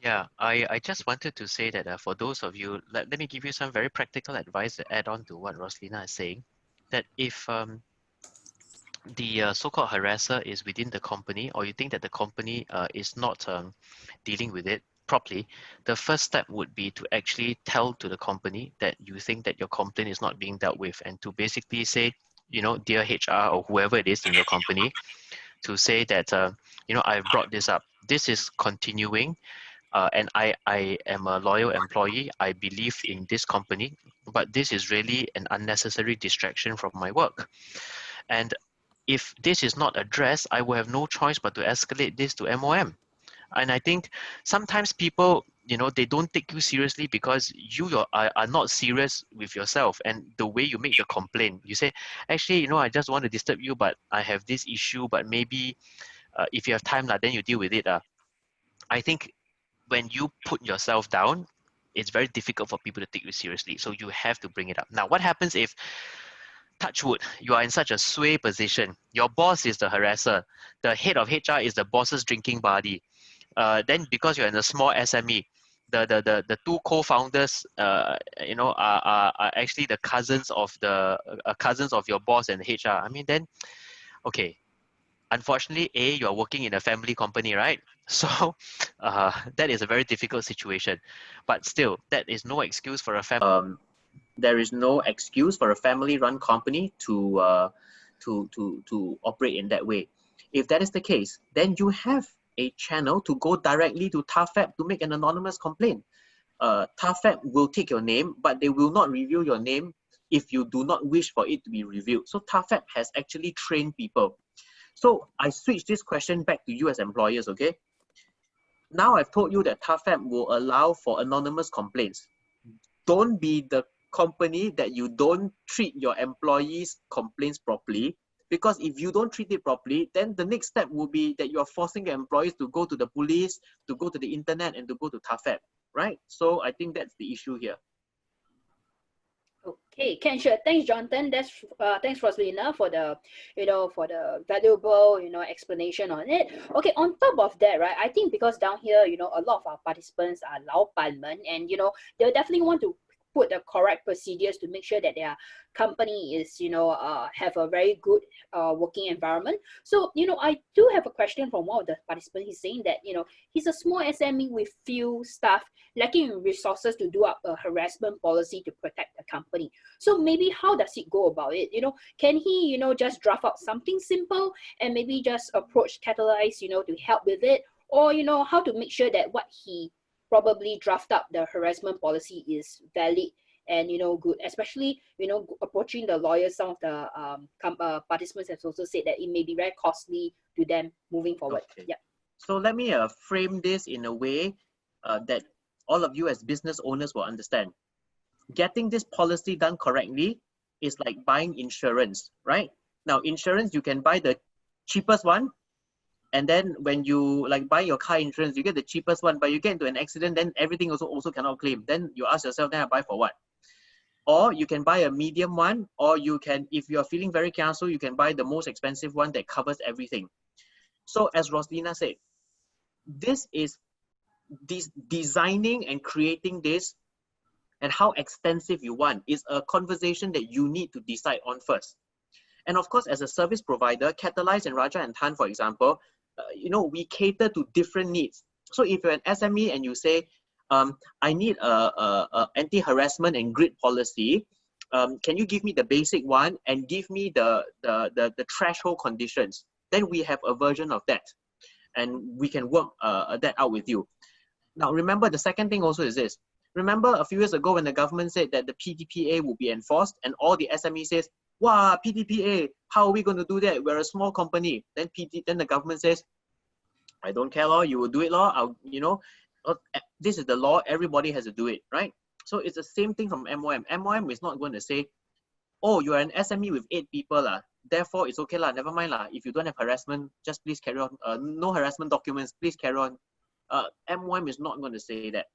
Speaker 3: Yeah, I just wanted to say that for those of you, let me give you some very practical advice to add on to what Roslina is saying, that if the so-called harasser is within the company, or you think that the company is not dealing with it properly, the first step would be to actually tell to the company that you think that your complaint is not being dealt with, and to basically say, you know, dear HR or whoever it is in your company, to say that, you know, I've brought this up. This is continuing. And I am a loyal employee. I believe in this company, but this is really an unnecessary distraction from my work. And if this is not addressed, I will have no choice but to escalate this to MOM. And I think sometimes people, you know, they don't take you seriously because you are not serious with yourself and the way you make the complaint. You say, actually, you know, I just want to disturb you, but I have this issue, but maybe if you have time, then you deal with it. I think when you put yourself down, it's very difficult for people to take you seriously. So you have to bring it up. Now, what happens if, touch wood, you are in such a sway position? Your boss is the harasser. The head of HR is the boss's drinking buddy. Then because you're in a small SME, the two co-founders, you know, are actually the cousins of your boss and HR. I mean, then, okay. Unfortunately, you are working in a family company, right? So that is a very difficult situation. But still, that is no excuse for a family. There is no excuse for a family-run company to operate in that way. If that is the case, then you have a channel to go directly to TAFEP to make an anonymous complaint. TAFEP will take your name, but they will not review your name if you do not wish for it to be reviewed. So TAFEP has actually trained people. So I switch this question back to you as employers, okay? Now I've told you that TAFEP will allow for anonymous complaints. Don't be the company that you don't treat your employees' complaints properly, because if you don't treat it properly, then the next step will be that you are forcing your employees to go to the police, to go to the internet, and to go to TAFEP, right? So I think that's the issue here.
Speaker 1: Okay, Ken, sure. Thanks, Jonathan. That's thanks, Rosalina, for the for the valuable explanation on it. Okay, on top of that, right? I think because down here, a lot of our participants are 老板们, and they'll definitely want to put the correct procedures to make sure that their company is have a very good working environment. So I do have a question from one of the participants. He's saying that he's a small SME with few staff, lacking in resources to do up a harassment policy to protect the company. So maybe how does he go about it? Can he just draft out something simple and maybe just approach Catalyse to help with it, or how to make sure that what he probably draft up the harassment policy is valid and good, especially approaching the lawyers. Some of the participants have also said that it may be very costly to them moving forward.
Speaker 4: Okay.
Speaker 1: Yeah.
Speaker 4: So let me frame this in a way that all of you as business owners will understand. Getting this policy done correctly is like buying insurance, right? Now, insurance, you can buy the cheapest one, and then when you buy your car insurance, you get the cheapest one, but you get into an accident, then everything also cannot claim. Then you ask yourself, then I buy for what? Or you can buy a medium one, or you can, if you're feeling very careful, you can buy the most expensive one that covers everything. So as Rosalina said, this is designing and creating this, and how extensive you want is a conversation that you need to decide on first. And of course, as a service provider, Catalyse and Rajah Tann, for example, we cater to different needs. So if you're an SME and you say, I need a anti-harassment and grid policy, can you give me the basic one and give me the threshold conditions? Then we have a version of that, and we can work that out with you. Now, remember, the second thing also is this. Remember a few years ago when the government said that the PDPA will be enforced, and all the SME says, wow, PDPA, how are we going to do that? We're a small company. Then the government says, I don't care, law, you will do it, law. This is the law, everybody has to do it, right? So it's the same thing from MOM. MOM is not going to say, oh, you're an SME with 8 people, therefore it's okay, never mind. If you don't have harassment, just please carry on. No harassment documents, please carry on. MOM is not going to say that.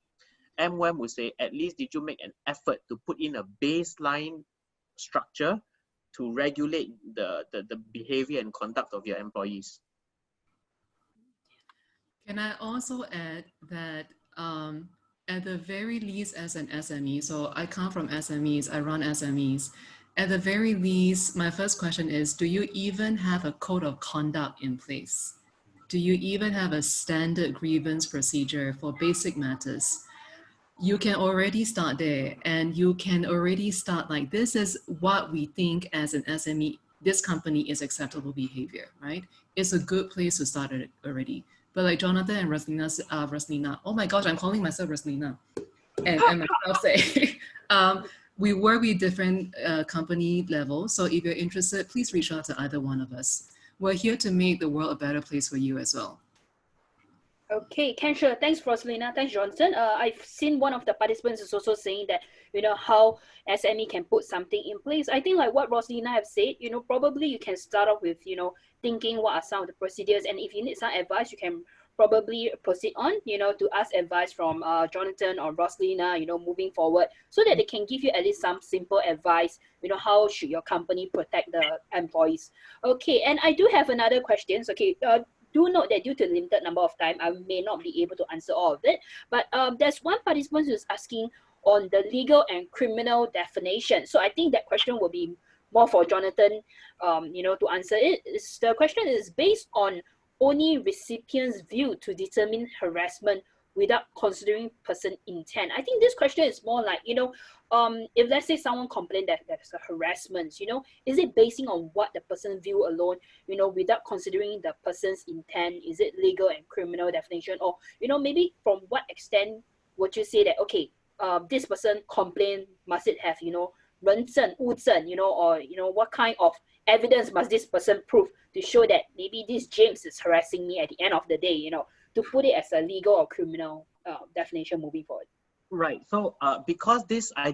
Speaker 4: MOM will say, at least did you make an effort to put in a baseline structure to regulate the behavior and conduct of your employees.
Speaker 2: Can I also add that at the very least as an SME, so I come from SMEs, I run SMEs, at the very least, my first question is, do you even have a code of conduct in place? Do you even have a standard grievance procedure for basic matters? You can already start there, and you can already start like, this is what we think as an SME, this company is acceptable behavior, right? It's a good place to start it already. But like Jonathan and Rosalina, oh my gosh, I'm calling myself Rosalina, and myself say, we work with different company levels. So if you're interested, please reach out to either one of us. We're here to make the world a better place for you as well.
Speaker 1: Okay, Ken, sure. Thanks, Rosalina. Thanks, Johnson. I've seen one of the participants is also saying that, how SME can put something in place. I think like what Rosalina have said, probably you can start off with, thinking what are some of the procedures. And if you need some advice, you can probably proceed on, to ask advice from Jonathan or Rosalina, moving forward, so that they can give you at least some simple advice, how should your company protect the employees. Okay, and I do have another question. Okay, do note that due to limited number of time, I may not be able to answer all of it. But there's one participant who's asking on the legal and criminal definition. So I think that question will be more for Jonathan, to answer it. The question is based on only recipient's view to determine harassment without considering person intent. I think this question is more like, if let's say someone complained that there's a harassment, is it basing on what the person view alone, without considering the person's intent? Is it legal and criminal definition? Or, maybe from what extent would you say that, okay, this person complained, must it have, 人证, 物证, or, what kind of evidence must this person prove to show that maybe this James is harassing me at the end of the day, to put it as a legal or criminal definition moving forward.
Speaker 4: Right. So because this, I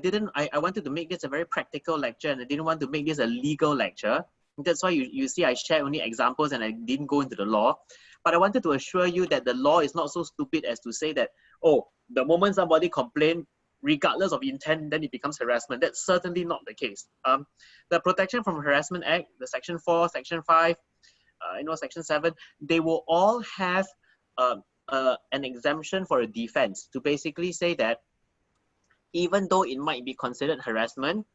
Speaker 4: wanted to make this a very practical lecture, and I didn't want to make this a legal lecture. That's why you see I share only examples and I didn't go into the law. But I wanted to assure you that the law is not so stupid as to say that, oh, the moment somebody complained, regardless of intent, then it becomes harassment. That's certainly not the case. The Protection from Harassment Act, the Section 4, Section 5, Section 7, they will all have an exemption for a defense to basically say that even though it might be considered harassment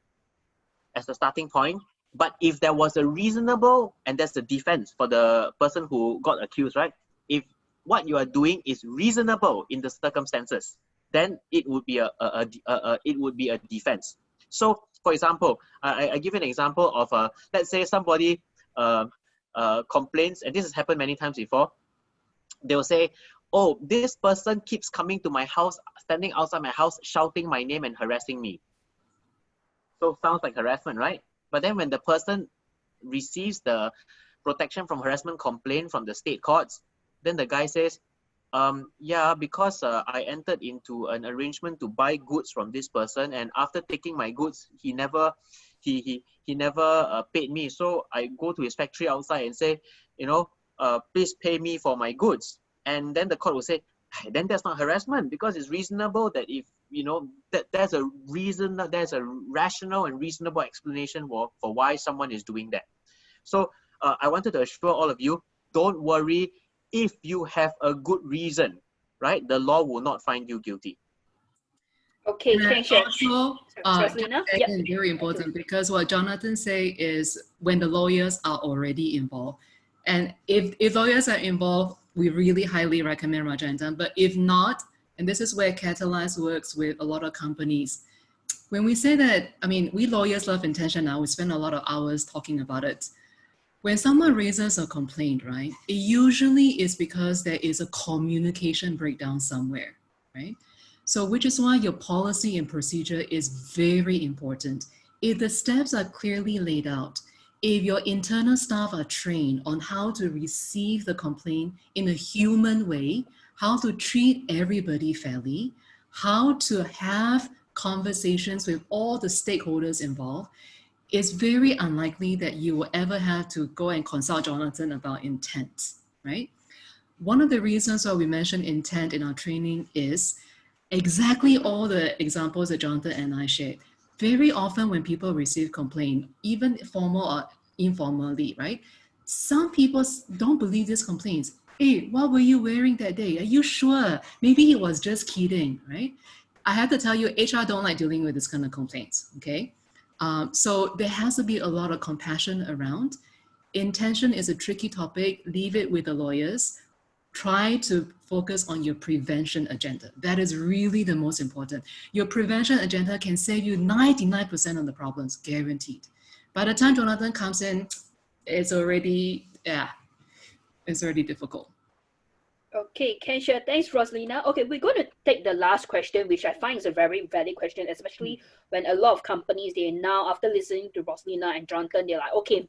Speaker 4: as the starting point, but if there was a reasonable, and that's the defense for the person who got accused, right? If what you are doing is reasonable in the circumstances, then it would be a defense. So, for example, I give an example of let's say somebody complains, and this has happened many times before. They will say, "Oh, this person keeps coming to my house, standing outside my house, shouting my name and harassing me." So sounds like harassment, right? But then when the person receives the protection from harassment complaint from the state courts, then the guy says, yeah, because I entered into an arrangement to buy goods from this person, and after taking my goods, he never paid me. So I go to his factory outside and say, please pay me for my goods. And then the court will say, then that's not harassment, because it's reasonable that if that there's a reason, that there's a rational and reasonable explanation for why someone is doing that. So I wanted to assure all of you, don't worry. If you have a good reason, right, the law will not find you guilty.
Speaker 1: Okay,
Speaker 2: also, very important, because what Jonathan say is when the lawyers are already involved, and if lawyers are involved, we really highly recommend Rajah Tann. But if not, and this is where Catalyse works with a lot of companies. When we say that, I mean, we lawyers love intention now. We spend a lot of hours talking about it. When someone raises a complaint, right, it usually is because there is a communication breakdown somewhere, right? So which is why your policy and procedure is very important. If the steps are clearly laid out, if your internal staff are trained on how to receive the complaint in a human way, how to treat everybody fairly, how to have conversations with all the stakeholders involved, it's very unlikely that you will ever have to go and consult Jonathan about intent, right? One of the reasons why we mention intent in our training is exactly all the examples that Jonathan and I shared. Very often when people receive complaint, even formal or informally, right? Some people don't believe these complaints. Hey, what were you wearing that day? Are you sure? Maybe he was just kidding, right? I have to tell you, HR don't like dealing with this kind of complaints, okay? So there has to be a lot of compassion around. Intention is a tricky topic. Leave it with the lawyers. Try to focus on your prevention agenda. That is really the most important. Your prevention agenda can save you 99% of the problems, guaranteed. By the time Jonathan comes in, it's already difficult.
Speaker 1: Okay, Kensha, thanks, Rosalina. Okay, we're going to take the last question, which I find is a very valid question, especially when a lot of companies, they now, after listening to Rosalina and Jonathan, they're like, okay,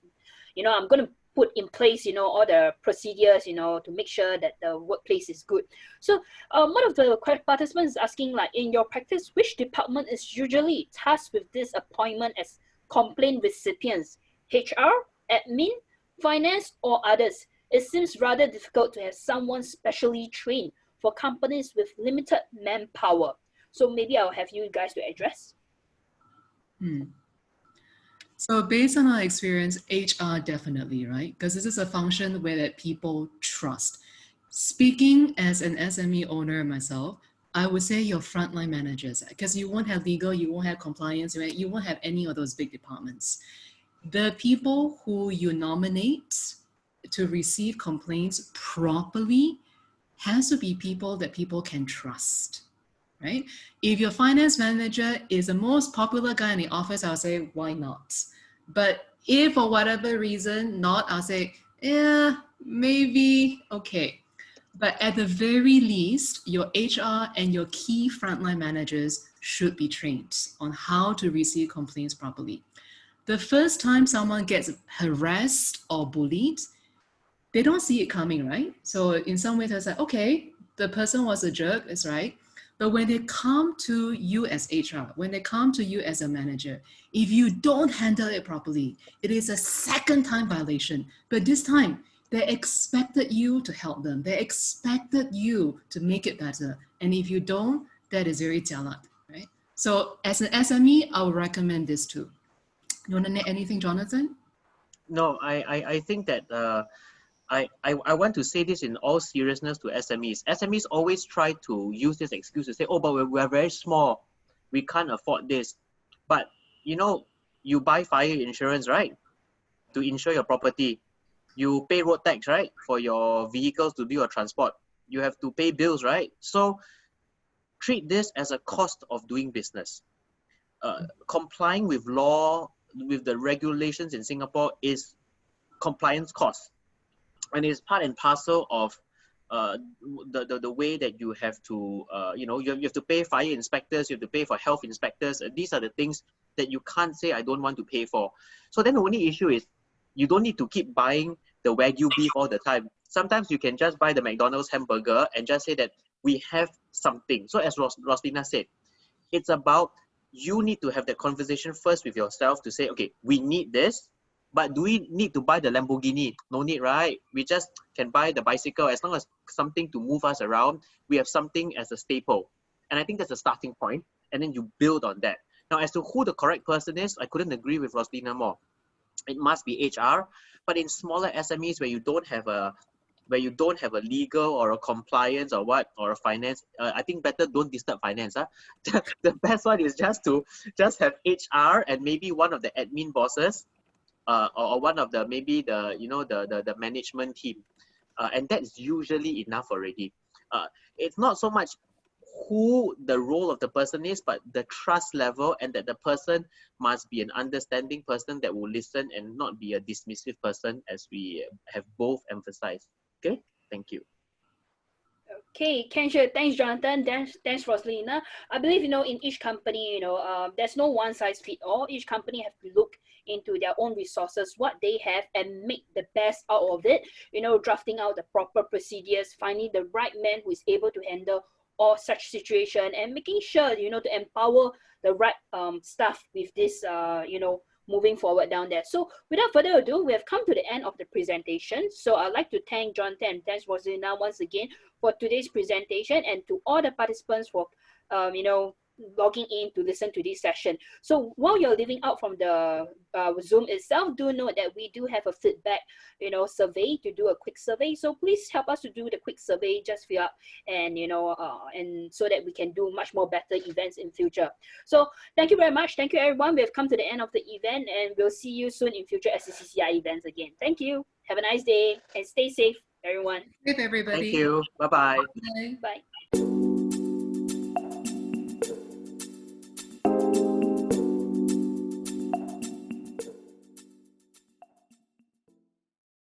Speaker 1: I'm going to put in place, all the procedures, to make sure that the workplace is good. So one of the participants is asking, like, in your practice, which department is usually tasked with this appointment as complaint recipients? HR, admin, finance, or others? It seems rather difficult to have someone specially trained for companies with limited manpower. So maybe I'll have you guys to address.
Speaker 2: So based on our experience, HR definitely, right? Because this is a function where that people trust. Speaking as an SME owner myself, I would say your frontline managers, because you won't have legal, you won't have compliance, right? You won't have any of those big departments. The people who you nominate to receive complaints properly has to be people that people can trust, right? If your finance manager is the most popular guy in the office, I'll say, why not? But if for whatever reason not, I'll say, yeah, maybe, okay. But at the very least, your HR and your key frontline managers should be trained on how to receive complaints properly. The first time someone gets harassed or bullied, they don't see it coming, right? So in some ways, it's like, okay, the person was a jerk, it's right. But when they come to you as HR, when they come to you as a manager, if you don't handle it properly, it is a second-time violation. But this time, they expected you to help them. They expected you to make it better. And if you don't, that is very jialat, right? So as an SME, I would recommend this too. You want to add anything, Jonathan?
Speaker 4: No, I think that I want to say this in all seriousness to SMEs. SMEs always try to use this excuse to say, oh, but we're very small, we can't afford this. But you know, you buy fire insurance, right? To insure your property. You pay road tax, right? For your vehicles to do your transport. You have to pay bills, right? So treat this as a cost of doing business. Complying with law, with the regulations in Singapore is compliance cost. And it's part and parcel of the way that you have to, you have to pay fire inspectors, you have to pay for health inspectors. These are the things that you can't say, I don't want to pay for. So then the only issue is you don't need to keep buying the Wagyu beef all the time. Sometimes you can just buy the McDonald's hamburger and just say that we have something. So as Roslina said, it's about you need to have that conversation first with yourself to say, okay, we need this, but do we need to buy the Lamborghini? No need, right? We just can buy the bicycle. As long as something to move us around, we have something as a staple. And I think that's a starting point, and then you build on that. Now, as to who the correct person is, I couldn't agree with Roslina more. It must be HR, but in smaller SMEs where you don't have a legal or a compliance or a finance, I think better don't disturb finance. Huh? The best one is just have HR and maybe one of the admin bosses, or one of the the management team, and that's usually enough already. It's not so much who the role of the person is, but the trust level, and that the person must be an understanding person that will listen and not be a dismissive person, as we have both emphasized. Okay, thank you.
Speaker 1: Okay, Kensha, thanks, Jonathan. Thanks, Roslina. I believe, in each company, there's no one size fit all. Each company have to look into their own resources, what they have, and make the best out of it. Drafting out the proper procedures, finding the right man who is able to handle all such situation, and making sure, to empower the right staff with this, moving forward down there. So without further ado, we have come to the end of the presentation. So I'd like to thank Jonathan and thanks Roslina once again for today's presentation, and to all the participants for, logging in to listen to this session. So while you're leaving out from the Zoom itself, do note that we do have a feedback, survey, to do a quick survey. So please help us to do the quick survey, just fill up, and and so that we can do much more better events in future. So thank you very much. Thank you, everyone. We have come to the end of the event, and we'll see you soon in future SCCCI events again. Thank you. Have a nice day and stay safe, everyone.
Speaker 2: Safe, everybody.
Speaker 4: Thank you. Bye-bye.
Speaker 2: Bye.
Speaker 1: Bye.